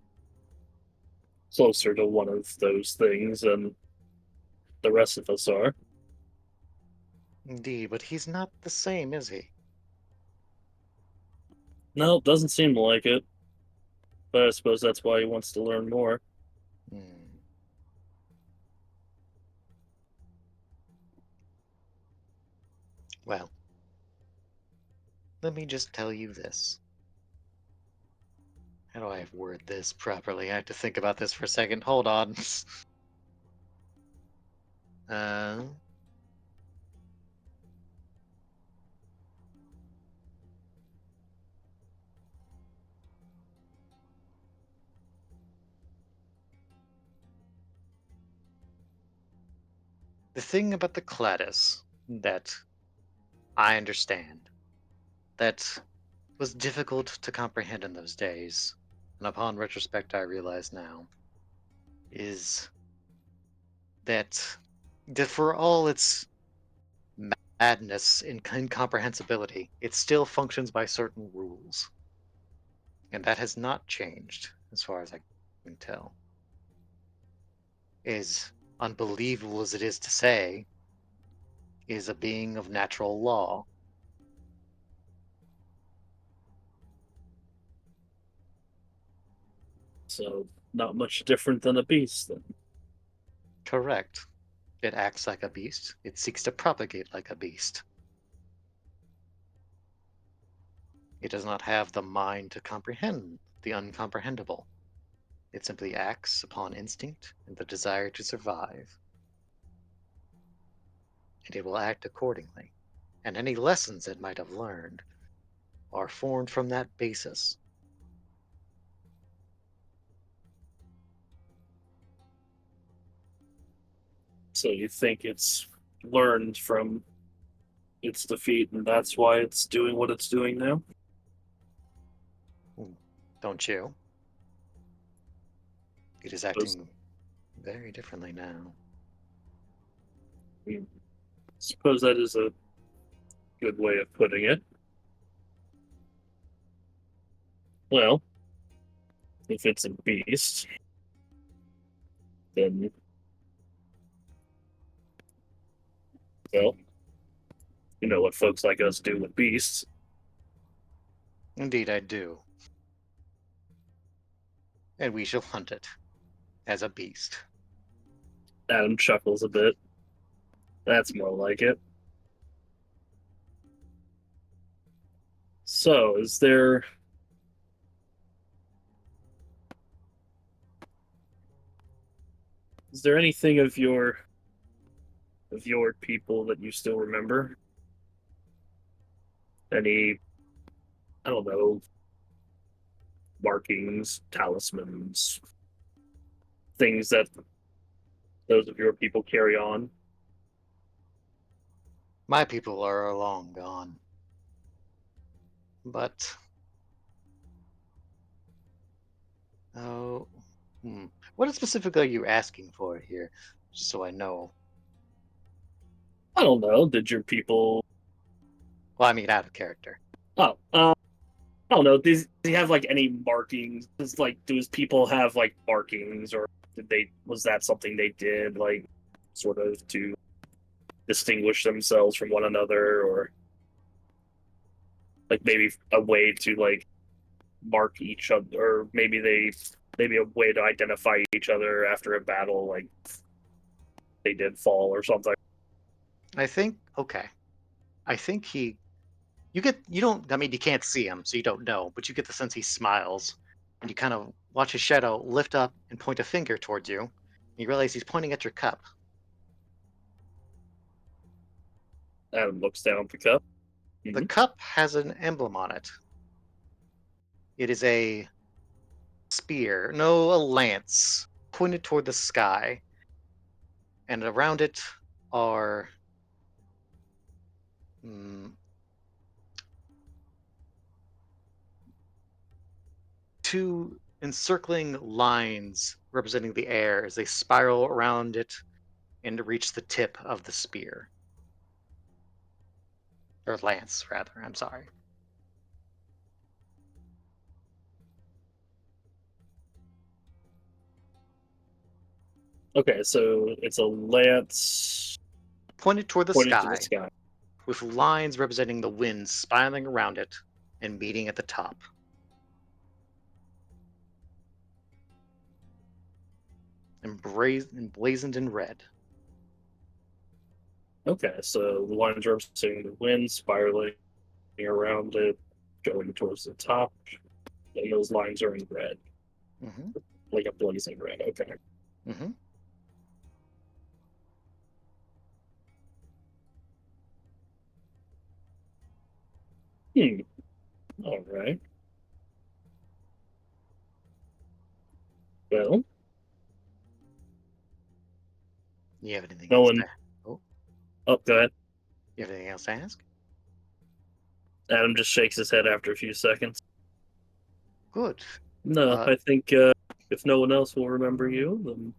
closer to one of those things than the rest of us are. Indeed, but he's not the same, is he? No, doesn't seem like it. But I suppose that's why he wants to learn more. Hmm. Well, let me just tell you this. How do I word this properly? I have to think about this for a second. Hold on. uh, the thing about the Cladis that I understand, that was difficult to comprehend in those days, and upon retrospect I realize now, is that for all its madness and incomprehensibility, it still functions by certain rules. And that has not changed, as far as I can tell. As unbelievable as it is to say, is a being of natural law. So, not much different than a beast, then. Correct. It acts like a beast. It seeks to propagate like a beast. It does not have the mind to comprehend the uncomprehendable. It simply acts upon instinct and the desire to survive. And it will act accordingly. And any lessons it might have learned are formed from that basis. So you think it's learned from its defeat, and that's why it's doing what it's doing now? Don't you? It is acting very differently now. I suppose that is a good way of putting it. Well, if it's a beast, then, well, you know what folks like us do with beasts. Indeed, I do. And we shall hunt it as a beast. Adam chuckles a bit. That's more like it. So, is there anything of your people that you still remember? Any, I don't know, markings, talismans, things that those of your people carry on? My people are long gone. But oh, what specifically are you asking for here? Just so I know. I don't know. Did your people? Well, I mean, out of character. Oh, I don't know. Do you have like any markings? Do his people have like markings, or did they? Was that something they did, like, sort of to distinguish themselves from one another, or like maybe a way to like mark each other, or maybe a way to identify each other after a battle, like they did fall or something. I think okay. I think you don't, I mean, you can't see him, so you don't know, but you get the sense he smiles, and you kind of watch his shadow lift up and point a finger towards you. And you realize he's pointing at your cup. Adam looks down at the cup. The cup has an emblem on it. It is a spear, no, a lance, pointed toward the sky. And around it are two encircling lines representing the air as they spiral around it and reach the tip of the spear. Or lance, rather, I'm sorry. Okay, so it's a lance Pointed toward the pointed sky, to the sky. with lines representing the wind spiraling around it and meeting at the top. Emblazoned in red. Okay, so the lines representing the wind spiraling around it, going towards the top, and those lines are in red, Mm-hmm. like a blazing red. Okay. Mm-hmm. All right. Well, You have anything no else one. to Oh, Oh, go ahead. you have anything else to ask? Adam just shakes his head after a few seconds. Good. No, I think if no one else will remember you, then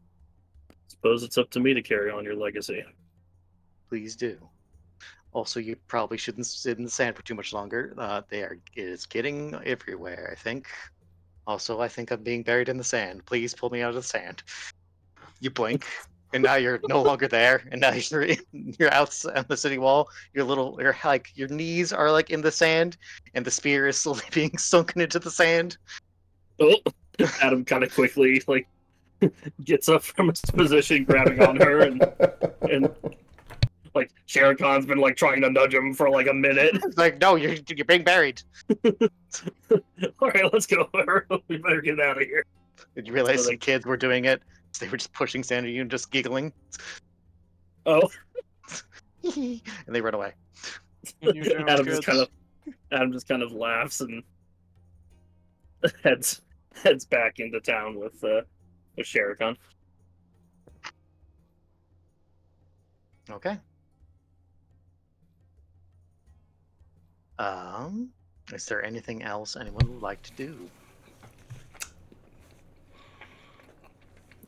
I suppose it's up to me to carry on your legacy. Please do. Also, you probably shouldn't sit in the sand for too much longer. It is getting everywhere, I think. Also, I think I'm being buried in the sand. Please pull me out of the sand. You blink, and now you're no longer there, and now you're out on the city wall. Your knees are like in the sand, and the spear is slowly being sunken into the sand. Oh, Adam kind of quickly like gets up from his position, grabbing on her, and like Shere Khan's been like trying to nudge him for like a minute. It's like, no, you're being buried. All right, let's go. We better get out of here. Did you realize So some kids were doing it? They were just pushing sand at you and just giggling, Oh, and they run away. Adam just kind of laughs and heads back into town with Shere Khan. Okay. Is there anything else anyone would like to do?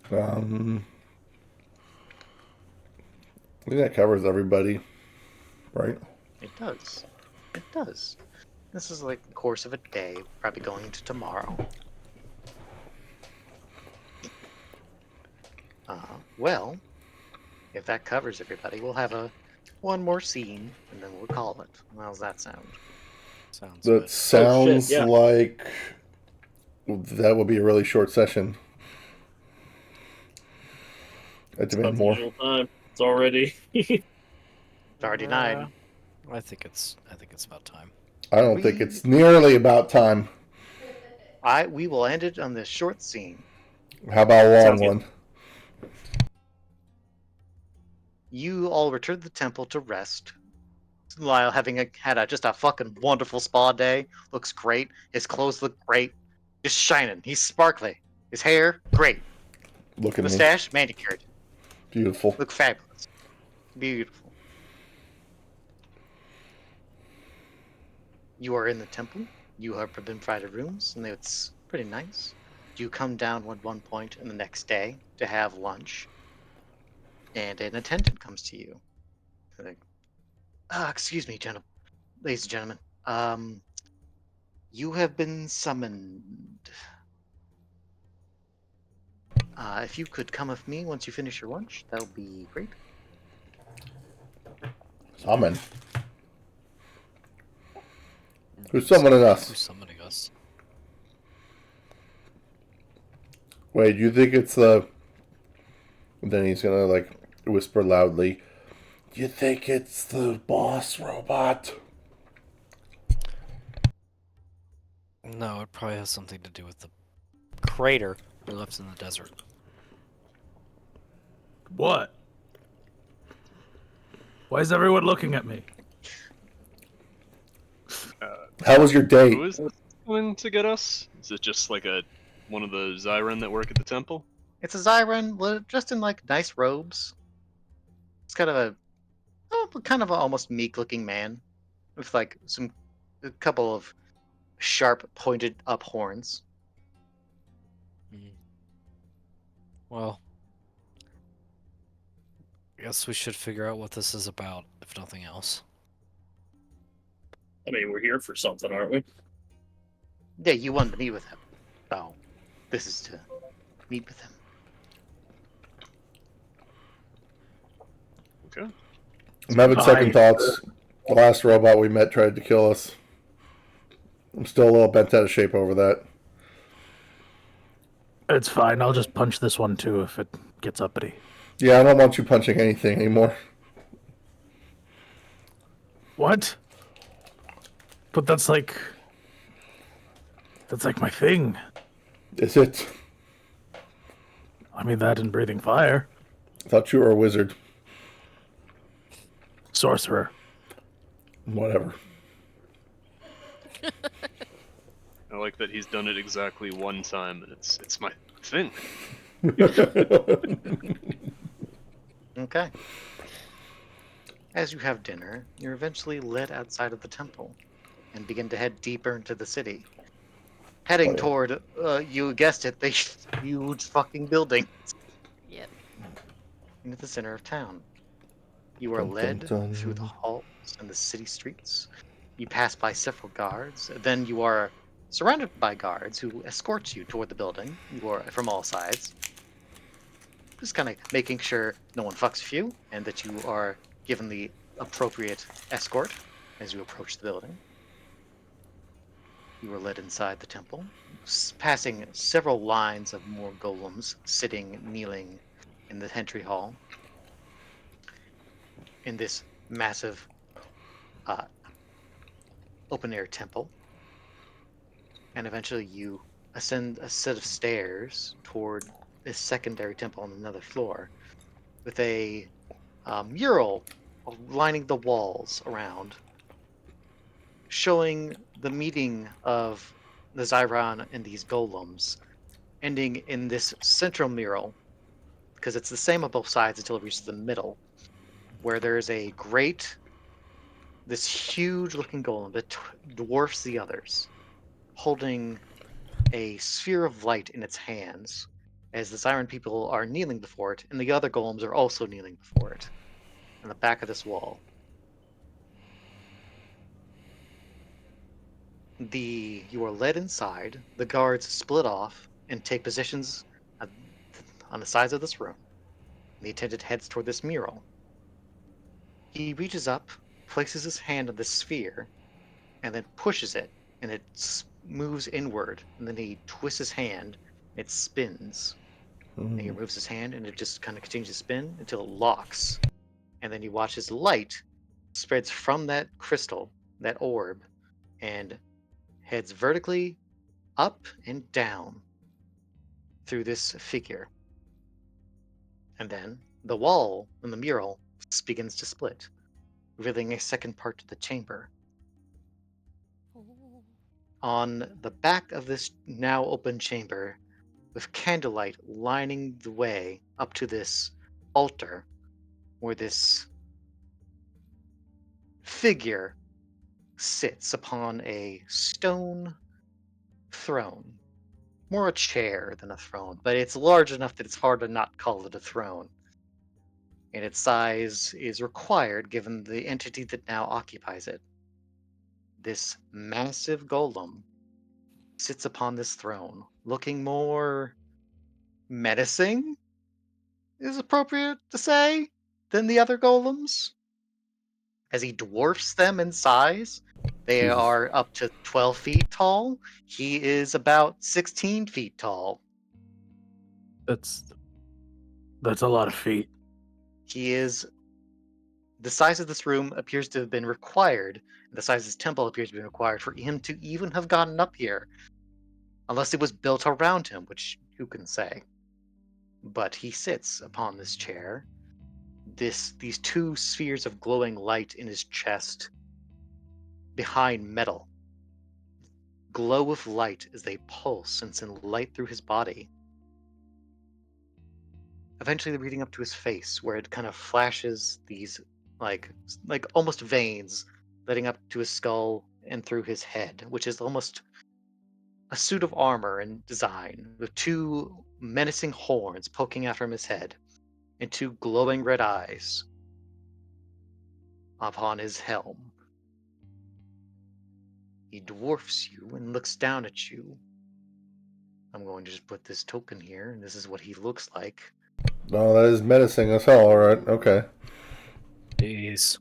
I think that covers everybody, right? It does. It does. This is like the course of a day, probably going into tomorrow. Well, if that covers everybody, we'll have one more scene, and then we'll call it. How's that sound? Sounds That good. sounds yeah. like that would be a really short session. I demand more. Unusual time. It's already. It's already 9. I think it's about time. I don't think it's nearly about time. We will end it on this short scene. How about a long Sounds good. one? You all return to the temple to rest. Lyle having had just a fucking wonderful spa day. Looks great. His clothes look great. Just shining. He's sparkly. His hair, great. Look at me. Mustache, manicured. Beautiful. Look fabulous. Beautiful. You are in the temple. You have been provided rooms, and it's pretty nice. You come down at one point in the next day to have lunch, and an attendant comes to you. Like, excuse me, ladies and gentlemen. You have been summoned. If you could come with me once you finish your lunch, that would be great. Summon. Who's summoning us? Who's summoning us? Wait, you think it's the... Then he's gonna, like, whisper loudly, "You think it's the boss robot?" No, it probably has something to do with the crater we left in the desert. What? Why is everyone looking at me? How was your date? Who is coming to get us? Is it just like one of the Zyren that work at the temple? It's a Zyren dressed in like nice robes. It's kind of a almost meek-looking man with like a couple of sharp, pointed up horns. Well, I guess we should figure out what this is about, if nothing else. I mean, we're here for something, aren't we? Yeah, you wanted to meet with him. So, this is to meet with him. Okay. I'm having second thoughts. The last robot we met tried to kill us. I'm still a little bent out of shape over that. It's fine. I'll just punch this one too if it gets uppity. Yeah, I don't want you punching anything anymore. What? But that's like my thing. Is it? I mean, that and breathing fire. I thought you were a wizard. Sorcerer. Whatever. I like that he's done it exactly one time, and it's my thing. Okay. As you have dinner, you're eventually led outside of the temple and begin to head deeper into the city. Heading toward, you guessed it, the huge fucking building Yep. into the center of town. You are Dun, dun, led dun. through the halls and the city streets. You pass by several guards. Then you are surrounded by guards who escort you toward the building. You are from all sides. Just kind of making sure no one fucks with you and that you are given the appropriate escort as you approach the building. You are led inside the temple, passing several lines of more golems sitting, kneeling in the entry hall in this massive open-air temple. And eventually you ascend a set of stairs toward this secondary temple on another floor with a mural lining the walls around, showing the meeting of the Zyron and these golems, ending in this central mural, because it's the same on both sides until it reaches the middle, where there's this huge-looking golem that dwarfs the others, holding a sphere of light in its hands, as the Zyron people are kneeling before it, and the other golems are also kneeling before it, on the back of this wall. You are led inside. The guards split off and take positions on the sides of this room. The attendant heads toward this mural. He reaches up, places his hand on this sphere, and then pushes it, and it moves inward. And then he twists his hand, it spins. And he removes his hand, and it just kind of continues to spin until it locks. And then you watch his light spreads from that crystal, that orb, and heads vertically up and down through this figure. And then the wall and the mural begins to split, revealing a second part to the chamber. On the back of this now open chamber, with candlelight lining the way up to this altar, where this figure sits upon a stone throne. More a chair than a throne, but it's large enough that it's hard to not call it a throne. And its size is required given the entity that now occupies it. This massive golem sits upon this throne, looking more menacing, is appropriate to say, than the other golems. As he dwarfs them in size, they Jesus. are up to 12 feet tall. He is about 16 feet tall. That's a lot of feet. He is... The size of this room appears to have been required, and the size of this temple appears to have been required for him to even have gotten up here. Unless it was built around him, which who can say. But he sits upon this chair, these two spheres of glowing light in his chest, behind metal. Glow of light as they pulse and send light through his body. Eventually they're leading up to his face, where it kind of flashes these like almost veins leading up to his skull and through his head, which is almost a suit of armor in design, with two menacing horns poking out from his head, and two glowing red eyes upon his helm. He dwarfs you and looks down at you. I'm going to just put this token here, and this is what he looks like. No, that is menacing as hell. All right, okay. Jeez.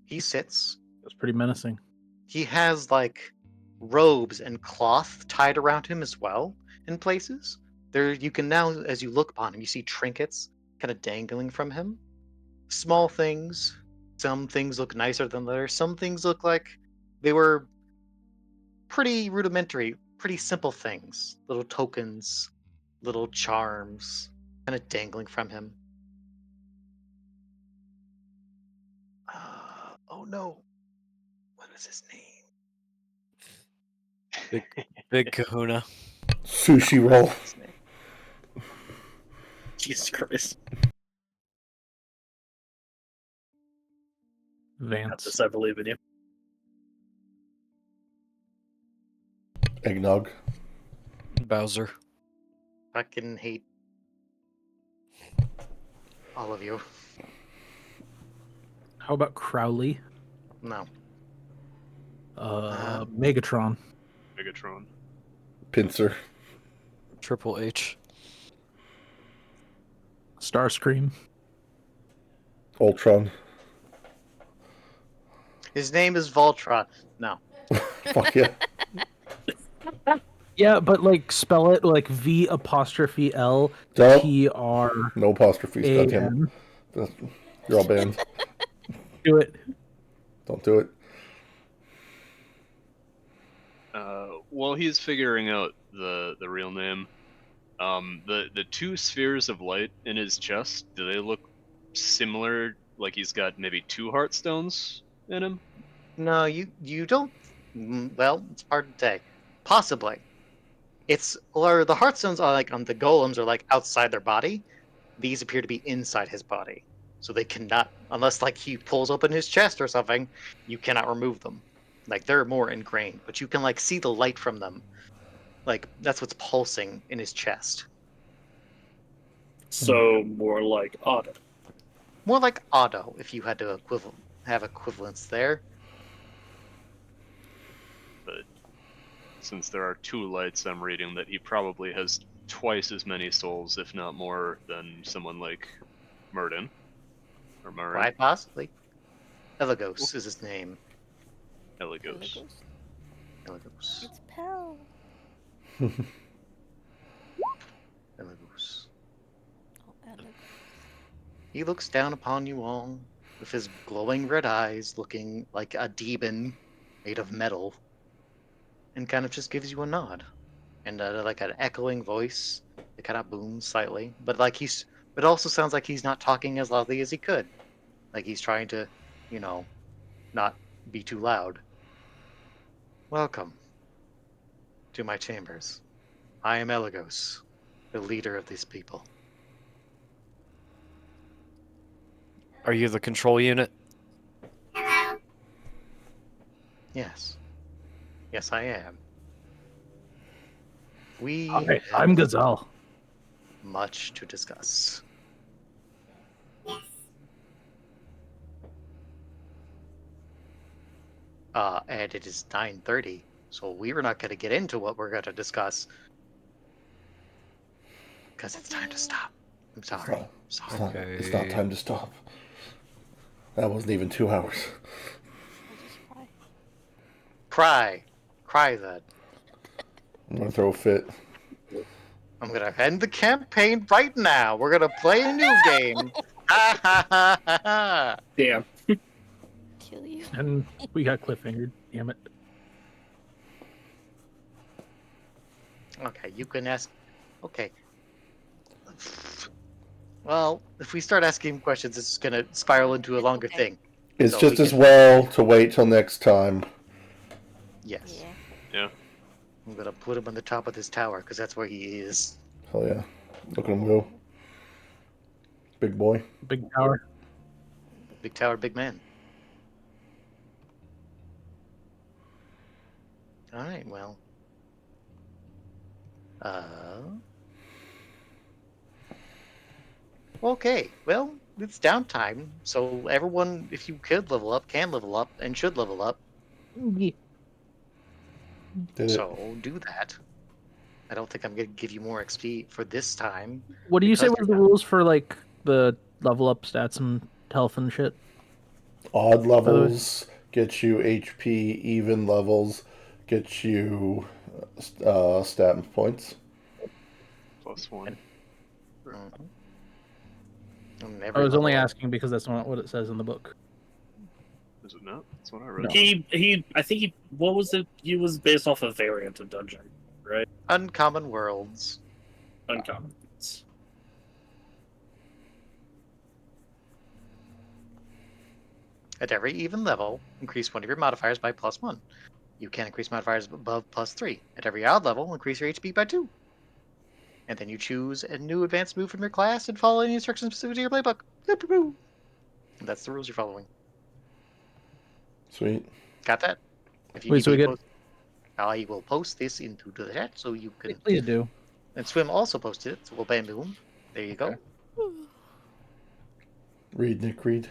He sits. That's pretty menacing. He has like robes and cloth tied around him as well in places. There, you can now, as you look upon him, you see trinkets kind of dangling from him. Small things. Some things look nicer than others. Some things look like they were pretty rudimentary, pretty simple things. Little tokens, little charms, kind of dangling from him. Oh no. What is his name? Big kahuna. Sushi roll. His name. Jesus Christ. Got Vance. this, I believe in you. Eggnog. Bowser. Fucking hate all of you. How about Crowley? No. Megatron. Megatron. Pincer. Triple H. Starscream. Ultron. His name is Voltron. No. Fuck yeah. Yeah, but like spell it like V''L Nope. TR No apostrophes. A Goddamn. N. You're all banned. Do it. Don't do it. While he's figuring out the real name, the two spheres of light in his chest, do they look similar? Like he's got maybe two heartstones in him? No, you don't. Well, it's hard to say. Possibly. Or the heartstones are like on the golems are like outside their body. These appear to be inside his body, so they cannot, unless like he pulls open his chest or something, you cannot remove them. Like they're more ingrained, but you can like see the light from them. Like that's what's pulsing in his chest. So more like Otto. More like Otto, if you had to have equivalents there. But since there are two lights, I'm reading that he probably has twice as many souls, if not more, than someone like Murden. Or Murren. Quite possibly. Elagos is his name. Eligos. Elagos. It's Pell. Elagos. Oh, Alex. He looks down upon you all with his glowing red eyes, looking like a demon made of metal, and kind of just gives you a nod, and like an echoing voice that kind of booms slightly, but it also sounds like he's not talking as loudly as he could, like he's trying to, not be too loud. Welcome to my chambers. I am Elagos, the leader of these people. Are you the control unit? Hello? Yes. Yes, I am. We Hi, I'm Gazelle. much to discuss. Yes. And it is 9:30, so we were not going to get into what we're going to discuss because it's time to stop. I'm sorry. Sorry. It's not time to stop. That wasn't even 2 hours. I'll just cry. Cry then. I'm gonna throw a fit. I'm going to end the campaign right now. We're going to play a new game. Damn. Kill you. And we got cliffhangered. Damn it. Okay, you can ask. Okay. Well, if we start asking questions, it's gonna spiral into a It's longer okay. thing. It's So just we as can- well to wait till next time. Yes. Yeah. I'm gonna put him on the top of this tower because that's where he is. Hell yeah. Look at him go. Big boy. Big tower. Big tower, big man. All right. Well. Okay. Well, it's downtime, so everyone, if you could level up, can level up, and should level up. Did it. So do that. I don't think I'm gonna give you more XP for this time. What do you say Because was you're the done. rules for like the level up stats and health and shit? Odd the way- levels get you HP. Even levels get you stat points. +1. Mhm. And I every was only level up- asking because that's not what it says in the book. Is it not? That's what I read. No. I think he, what was it? He was based off a variant of dungeon, right? Uncommon worlds. Uncommon. At every even level, increase one of your modifiers by +1. You can increase modifiers above +3. At every odd level, increase your HP by 2. And then you choose a new advanced move from your class and follow any instructions specific to your playbook. And that's the rules you're following. Sweet. Got that? If you Wait, need so we to get- post, I will post this into the chat so you can. Please do. And Swim also posted it, so we'll bam boom. There you go. Read, Nick. Read.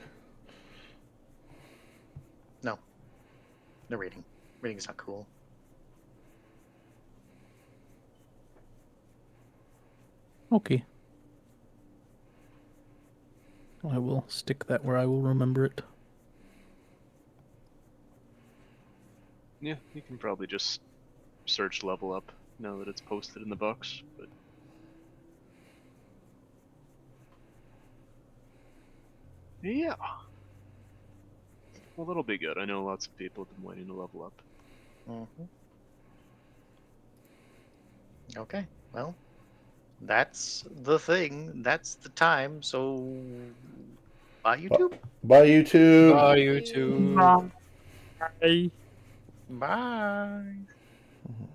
No reading. Reading is not cool. Okay. I will stick that where I will remember it. Yeah, you can probably just search level up now that it's posted in the box. But yeah, well, that'll be good. I know lots of people have been waiting to level up. Mm-hmm. Okay, well, that's the thing. That's the time. So, bye, YouTube. Bye, YouTube. Bye, YouTube. Bye. Bye. Mhm.